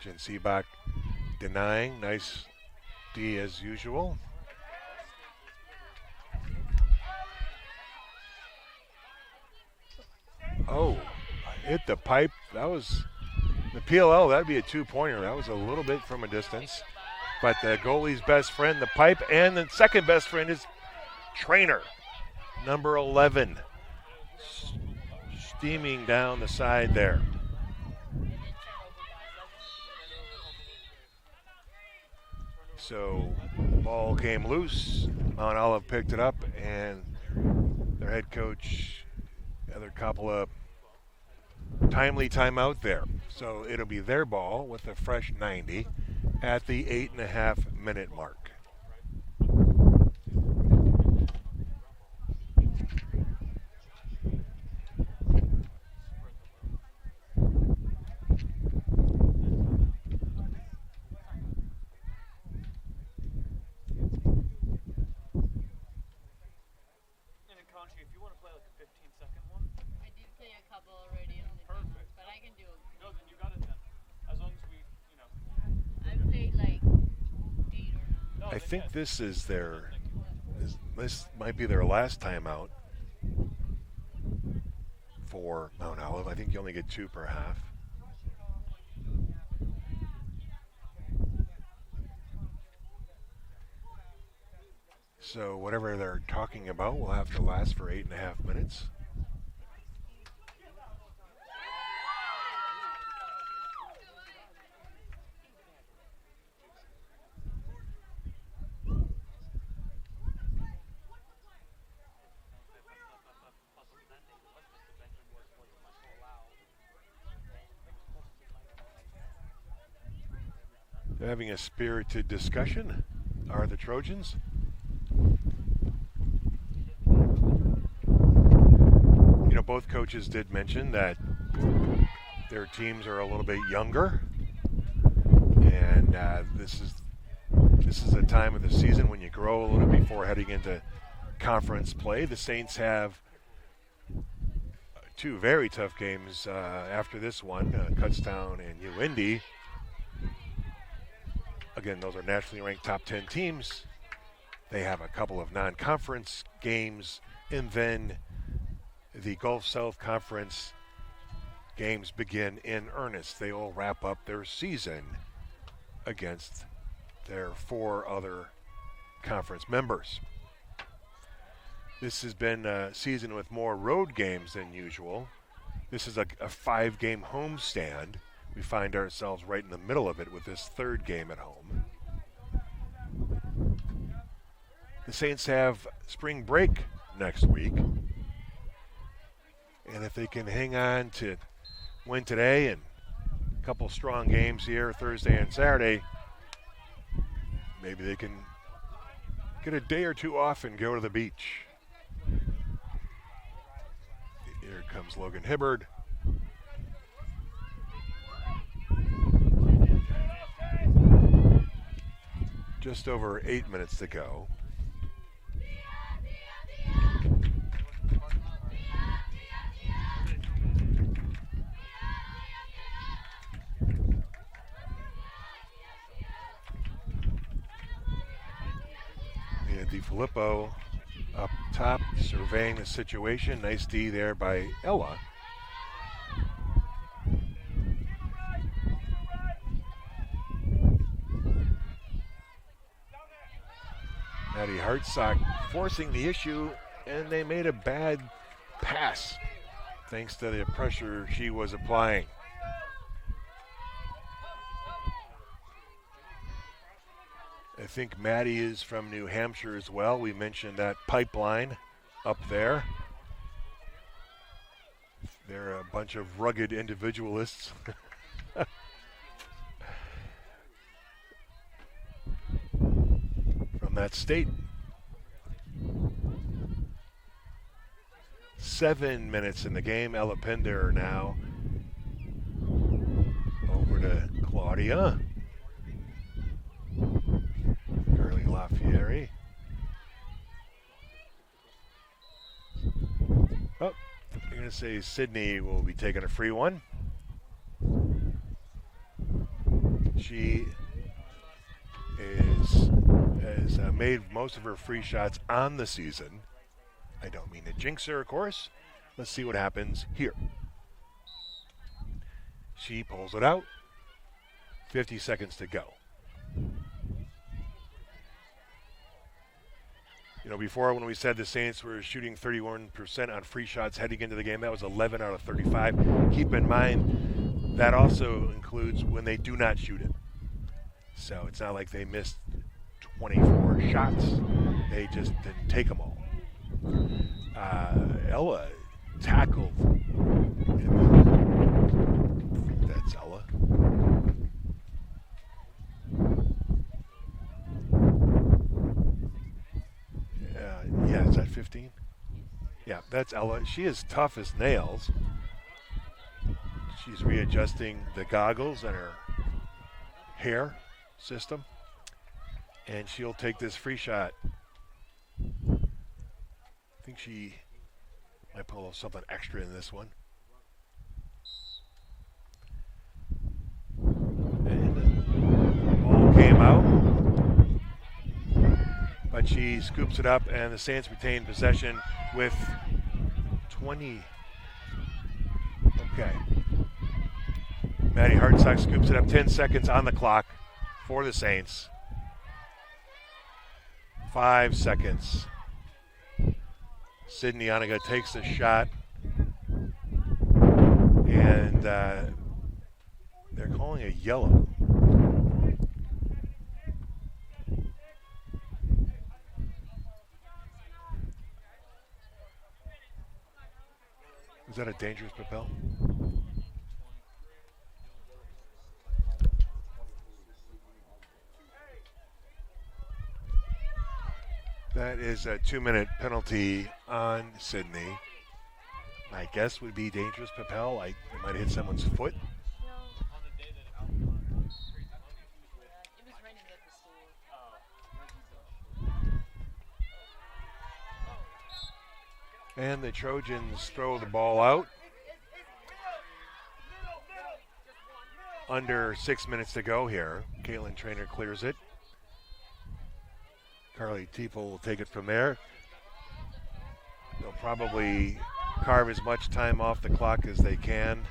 Jen Seabach denying. Nice D as usual. Oh, hit the pipe. That was the PLL. That'd be a two-pointer. That was a little bit from a distance. But the goalie's best friend, the pipe, and the second best friend is Trainer, number 11. Steaming down the side there. So, ball came loose. Mount Olive picked it up, and their head coach, another couple of timely timeout there. So it'll be their ball with a fresh 90 at the 8.5-minute mark. I think this is this might be their last timeout for Mount Olive. I think you only get 2 per half. So whatever they're talking about will have to last for 8.5 minutes. They're having a spirited discussion, are the Trojans. You know, both coaches did mention that their teams are a little bit younger, and this is a time of the season when you grow a little before heading into conference play. The Saints have 2 very tough games after this one, Kutztown and UIndy. Again, those are nationally ranked top 10 teams. They have a couple of non-conference games, and then the Gulf South Conference games begin in earnest. They will wrap up their season against their 4 other conference members. This has been a season with more road games than usual. This is a 5-game homestand. We find ourselves right in the middle of it with this 3rd game at home. The Saints have spring break next week. And if they can hang on to win today and a couple strong games here Thursday and Saturday, maybe they can get a day or two off and go to the beach. Here comes Logan Hibbard. Just over 8 minutes to go. And DiFilippo up top, surveying the situation. Nice D there by Ella. Maddie Hartsock forcing the issue, and they made a bad pass thanks to the pressure she was applying. I think Maddie is from New Hampshire as well. We mentioned that pipeline up there. They're a bunch of rugged individualists. From that state. 7 minutes in the game. Ella Pinder now over to Claudia. Carly LaFieri. Oh, I'm going to say Sydney will be taking a free one. She has made most of her free shots on the season. I don't mean to jinx her, of course. Let's see what happens here. She pulls it out. 50 seconds to go. You know, before when we said the Saints were shooting 31% on free shots heading into the game, that was 11 out of 35. Keep in mind, that also includes when they do not shoot it. So it's not like they missed 24 shots. They just didn't take them all. Ella tackled. That's Ella. Yeah, is that 15? Yeah, that's Ella. She is tough as nails. She's readjusting the goggles and her hair system. And she'll take this free shot. I think she might put a little something extra in this one. And the ball came out. But she scoops it up, and the Saints retain possession with 20. Okay. Maddie Hartsock scoops it up. 10 seconds on the clock for the Saints. 5 seconds. Sydney Oniga takes the shot. And they're calling a yellow. Is that a dangerous propel? That is a 2-minute penalty on Sydney. My guess would be dangerous propel. It might hit someone's foot. And the Trojans throw the ball out. Under 6 minutes to go here. Caitlin Traynor clears it. Carly Teeple will take it from there. They'll probably carve as much time off the clock as they can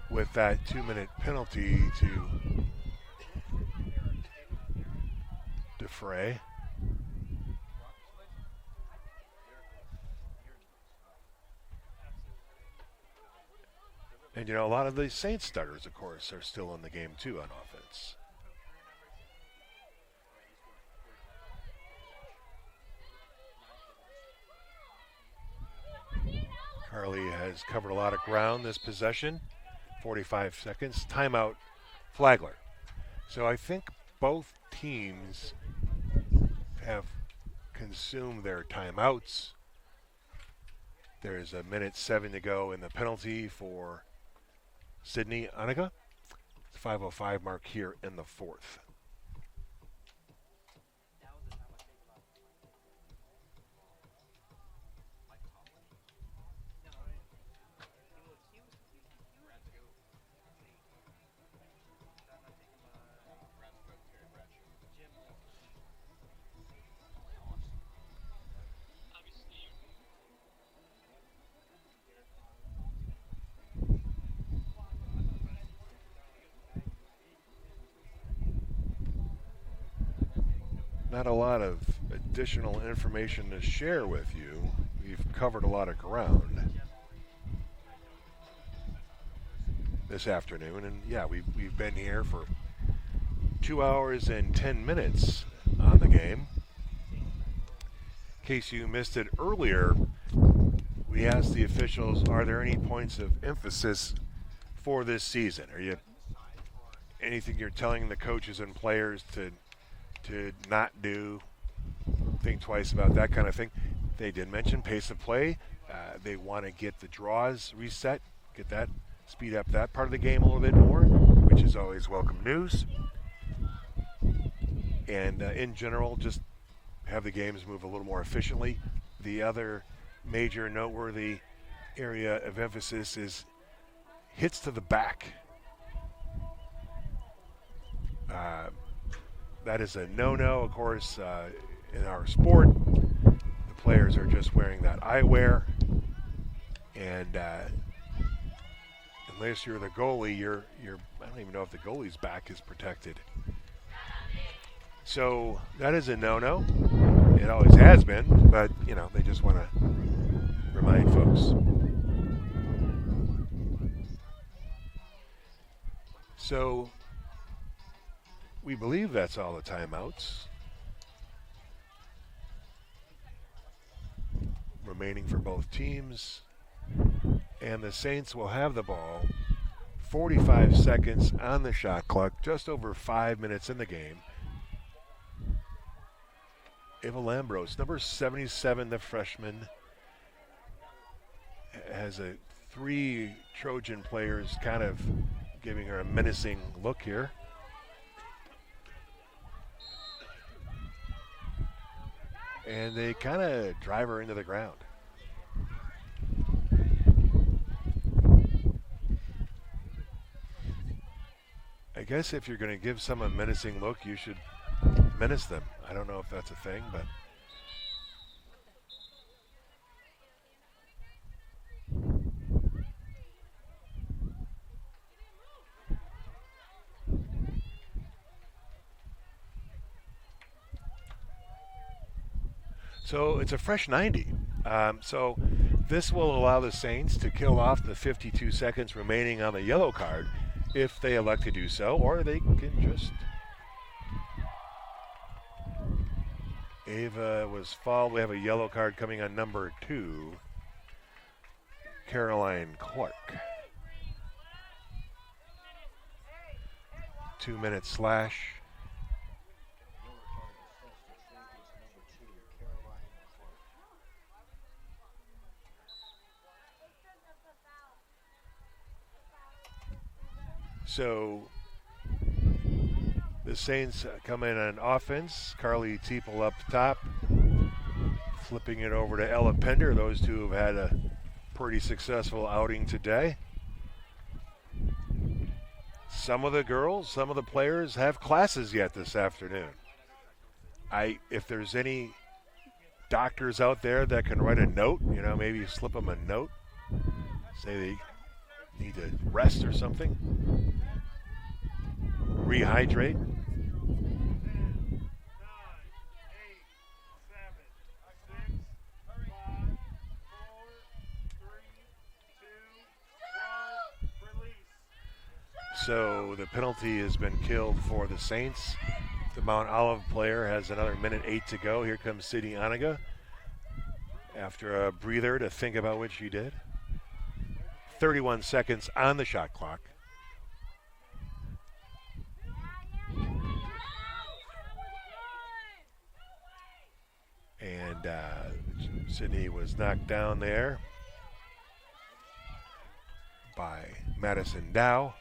with that 2-minute penalty to defray. And, a lot of the Saints starters, of course, are still in the game, too, on offense. Carly has covered a lot of ground this possession. 45 seconds. Timeout, Flagler. So I think both teams have consumed their timeouts. There's a minute 7 to go in the penalty for Sydney Anaga. 5:05 mark here in the fourth. Not a lot of additional information to share with you. We've covered a lot of ground this afternoon, and yeah, we've been here for 2 hours and 10 minutes on the game. In case you missed it earlier, we asked the officials, are there any points of emphasis for this season? Are you anything you're telling the coaches and players to not do, think twice about that kind of thing? They did mention pace of play. They want to get the draws reset, get that, speed up that part of the game a little bit more, which is always welcome news. And in general, just have the games move a little more efficiently. The other major noteworthy area of emphasis is hits to the back. That is a no-no, of course, in our sport. The players are just wearing that eyewear, and unless you're the goalie, you're I don't even know if the goalie's back is protected. So that is a no-no. It always has been, but they just want to remind folks. So we believe that's all the timeouts remaining for both teams. And the Saints will have the ball. 45 seconds on the shot clock, just over 5 minutes in the game. Ava Lambros, number 77, the freshman, has 3 Trojan players kind of giving her a menacing look here. And they kind of drive her into the ground. I guess if you're going to give someone a menacing look, you should menace them. I don't know if that's a thing, but so it's a fresh 90. So this will allow the Saints to kill off the 52 seconds remaining on the yellow card if they elect to do so, or they can just... Ava was fouled. We have a yellow card coming on number 2, Caroline Clark. 2-minute slash. So the Saints come in on offense. Carly Teeple up top, flipping it over to Ella Pender. Those two have had a pretty successful outing today. Some of the girls, some of the players have classes yet this afternoon. If there's any doctors out there that can write a note, maybe slip them a note, say they need to rest or something, rehydrate. 10, 9, 8, 7, 6, 5, 4, 3, 2, 1, release. So the penalty has been killed for the Saints. The Mount Olive player has another minute 8 to go. Here comes Sydney Oniga after a breather to think about what she did. 31 seconds on the shot clock. And Sydney was knocked down there by Madison Dow.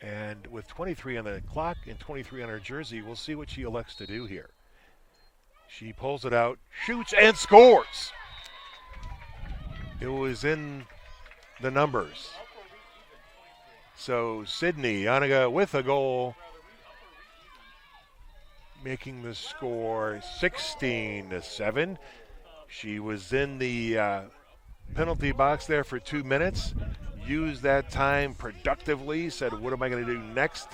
And with 23 on the clock and 23 on her jersey, we'll see what she elects to do here. She pulls it out, shoots, and scores. It was in the numbers. So Sydney Oniga with a goal, making the score 16-7. She was in the penalty box there for 2 minutes. Used that time productively, said, what am I going to do next?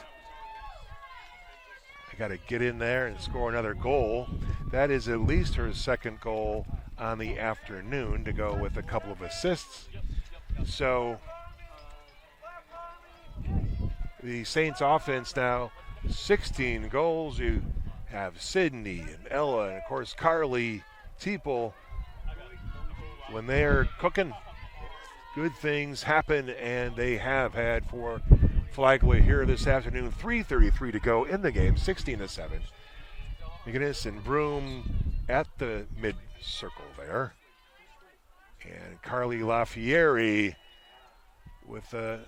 I got to get in there and score another goal. That is at least her second goal on the afternoon, to go with a couple of assists. So the Saints offense now, 16 goals. You have Sydney and Ella and, of course, Carly Teeple. When they're cooking, good things happen, and they have had for Flagler here this afternoon. 3:33 to go in the game, 16-7. McGinnis and Broom at the mid-circle there. And Carly Lafieri with a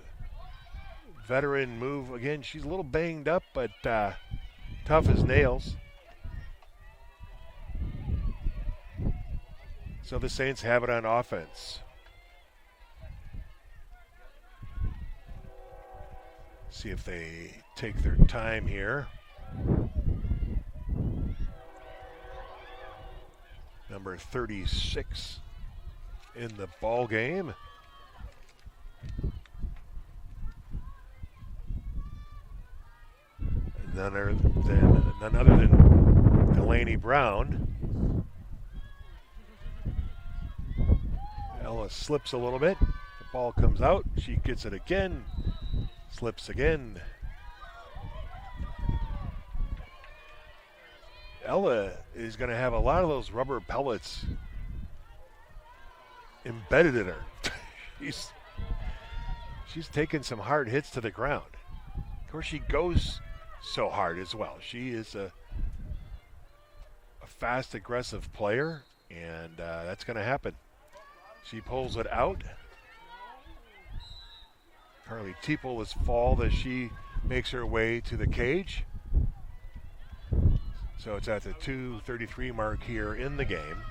veteran move. Again, she's a little banged up, but tough as nails. So the Saints have it on offense. See if they take their time here. Number 36 in the ball game. None other than Delaney Brown. Ella slips a little bit. The ball comes out. She gets it again. Slips again. Ella is going to have a lot of those rubber pellets embedded in her. She's taken some hard hits to the ground. Of course, she goes so hard as well. She is a fast, aggressive player, and that's going to happen. She pulls it out. Carly Teeple is fouled as she makes her way to the cage. So it's at the 2:33 mark here in the game.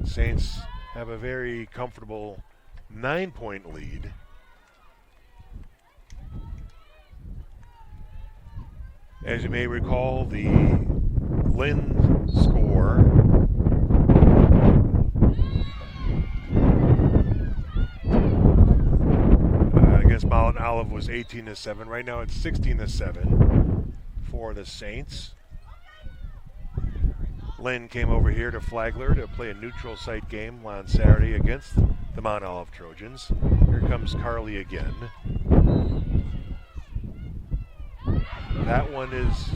Saints have a very comfortable 9-point lead. As you may recall, the Lynn score against Mount Olive was 18-7. Right now it's 16-7 for the Saints. Lynn came over here to Flagler to play a neutral site game on Saturday against the Mount Olive Trojans. Here comes Carly again. That one is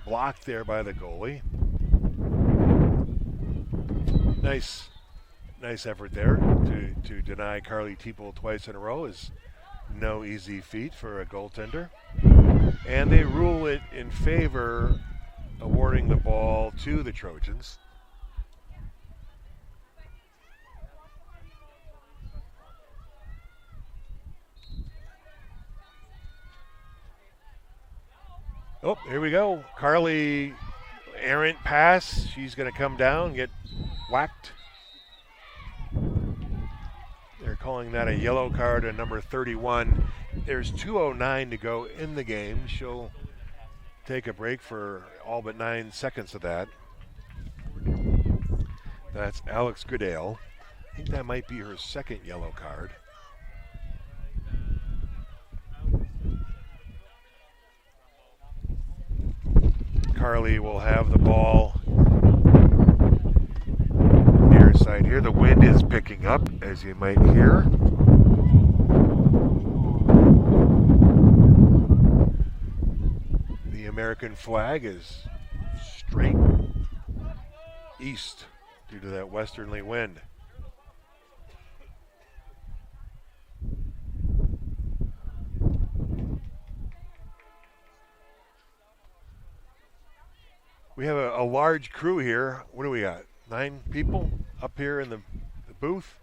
blocked there by the goalie. Nice effort there to deny Carly Teeple twice in a row is no easy feat for a goaltender. And they rule it in favor, awarding the ball to the Trojans. Oh, here we go. Carly, errant pass. She's going to come down, get whacked. They're calling that a yellow card on number 31. There's 2:09 to go in the game. She'll take a break for all but 9 seconds of that. That's Alex Goodale. I think that might be her second yellow card. Carly will have the ball near side here. The wind is picking up, as you might hear. The American flag is straight east due to that westerly wind. We have a large crew here. What do we got? 9 people up here in the booth?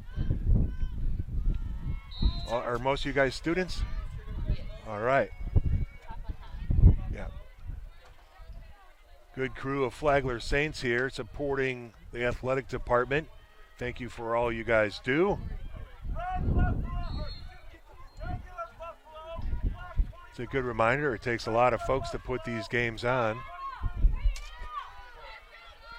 Are most of you guys students? All right. Yeah. Good crew of Flagler Saints here supporting the athletic department. Thank you for all you guys do. It's a good reminder. It takes a lot of folks to put these games on.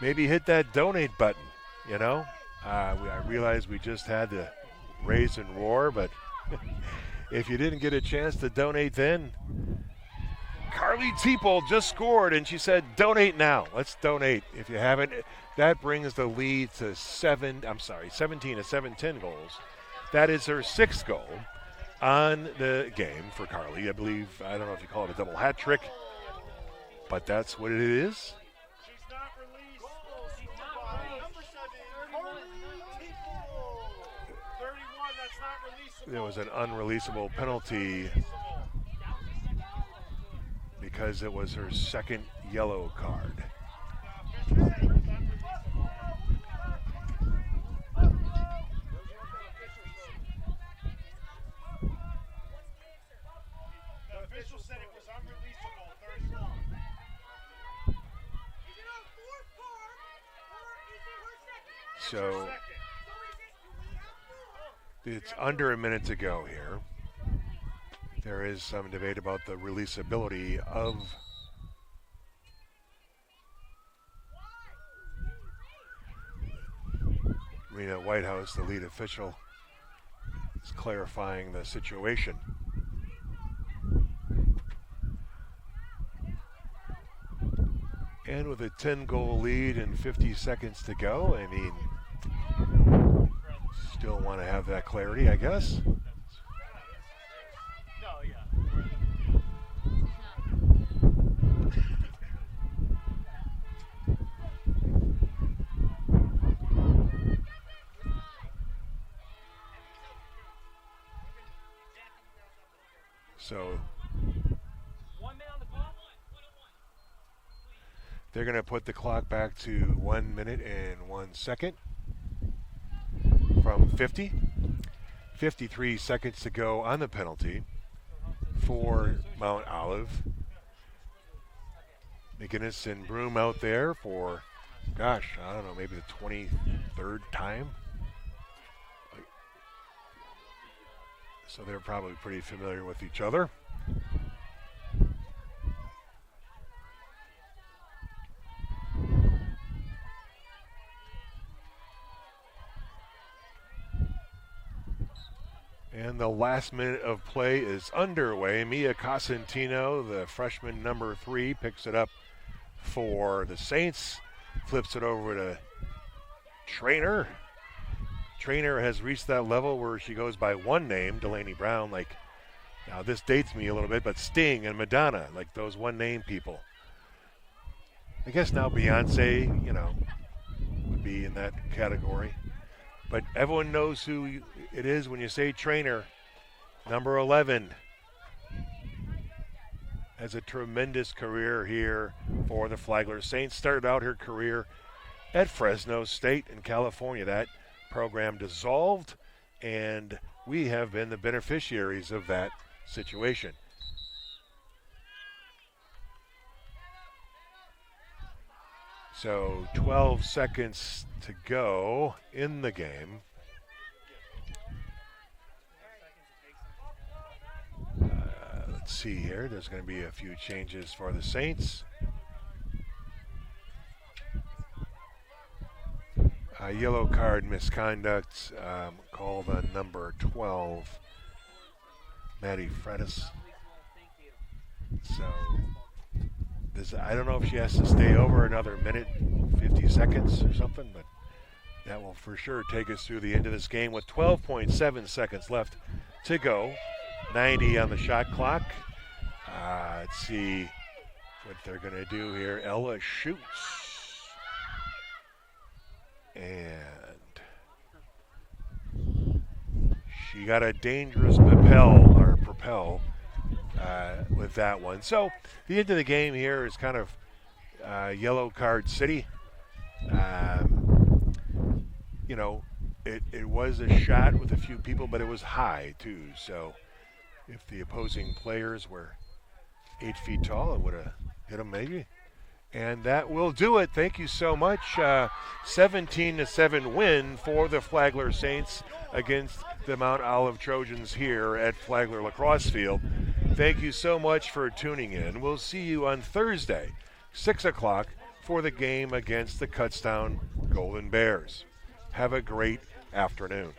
Maybe hit that donate button, you know. I realize we just had to raise and roar, but if you didn't get a chance to donate then, Carly Teeple just scored, and she said, donate now. Let's donate. If you haven't, that brings the lead to 17 to 7-10 goals. That is her 6th goal on the game for Carly. I believe, I don't know if you call it a double hat trick, but that's what it is. There was an unreleasable penalty because it was her 2nd yellow card. The official said it was unreleasable, 31. So it's under a minute to go here. There is some debate about the releasability of Rena Whitehouse, the lead official, is clarifying the situation. And with a 10-goal lead and 50 seconds to go, I mean, still want to have that clarity, I guess. No, yeah. So they're going to put the clock back to 1 minute and 1 second from 50. 53 seconds to go on the penalty for Mount Olive. McGinnis and Broom out there for, gosh, I don't know, maybe the 23rd time. So they're probably pretty familiar with each other. And the last minute of play is underway. Mia Cosentino, the freshman number 3, picks it up for the Saints. Flips it over to Trainer. Trainer has reached that level where she goes by one name, Delaney Brown. Like, now this dates me a little bit, but Sting and Madonna, like those one-name people. I guess now Beyonce, you know, would be in that category. But everyone knows who it is when you say Trainer. Number 11 has a tremendous career here for the Flagler Saints. Started out her career at Fresno State in California. That program dissolved, and we have been the beneficiaries of that situation. So 12 seconds to go in the game. Let's see here. There's going to be a few changes for the Saints. A yellow card misconduct called on number 12, Maddie Fredis. So I don't know if she has to stay over another minute, 50 seconds or something, but that will for sure take us through the end of this game with 12.7 seconds left to go. 90 on the shot clock. Let's see what they're going to do here. Ella shoots. And she got a dangerous propel with that one. So the end of the game here is kind of yellow card city. It was a shot with a few people, but it was high too. So if the opposing players were 8 feet tall, it would have hit them maybe. And that will do it. Thank you so much. 17-7 win for the Flagler Saints against the Mount Olive Trojans here at Flagler Lacrosse Field. Thank you so much for tuning in. We'll see you on Thursday, 6 o'clock, for the game against the Kutztown Golden Bears. Have a great afternoon.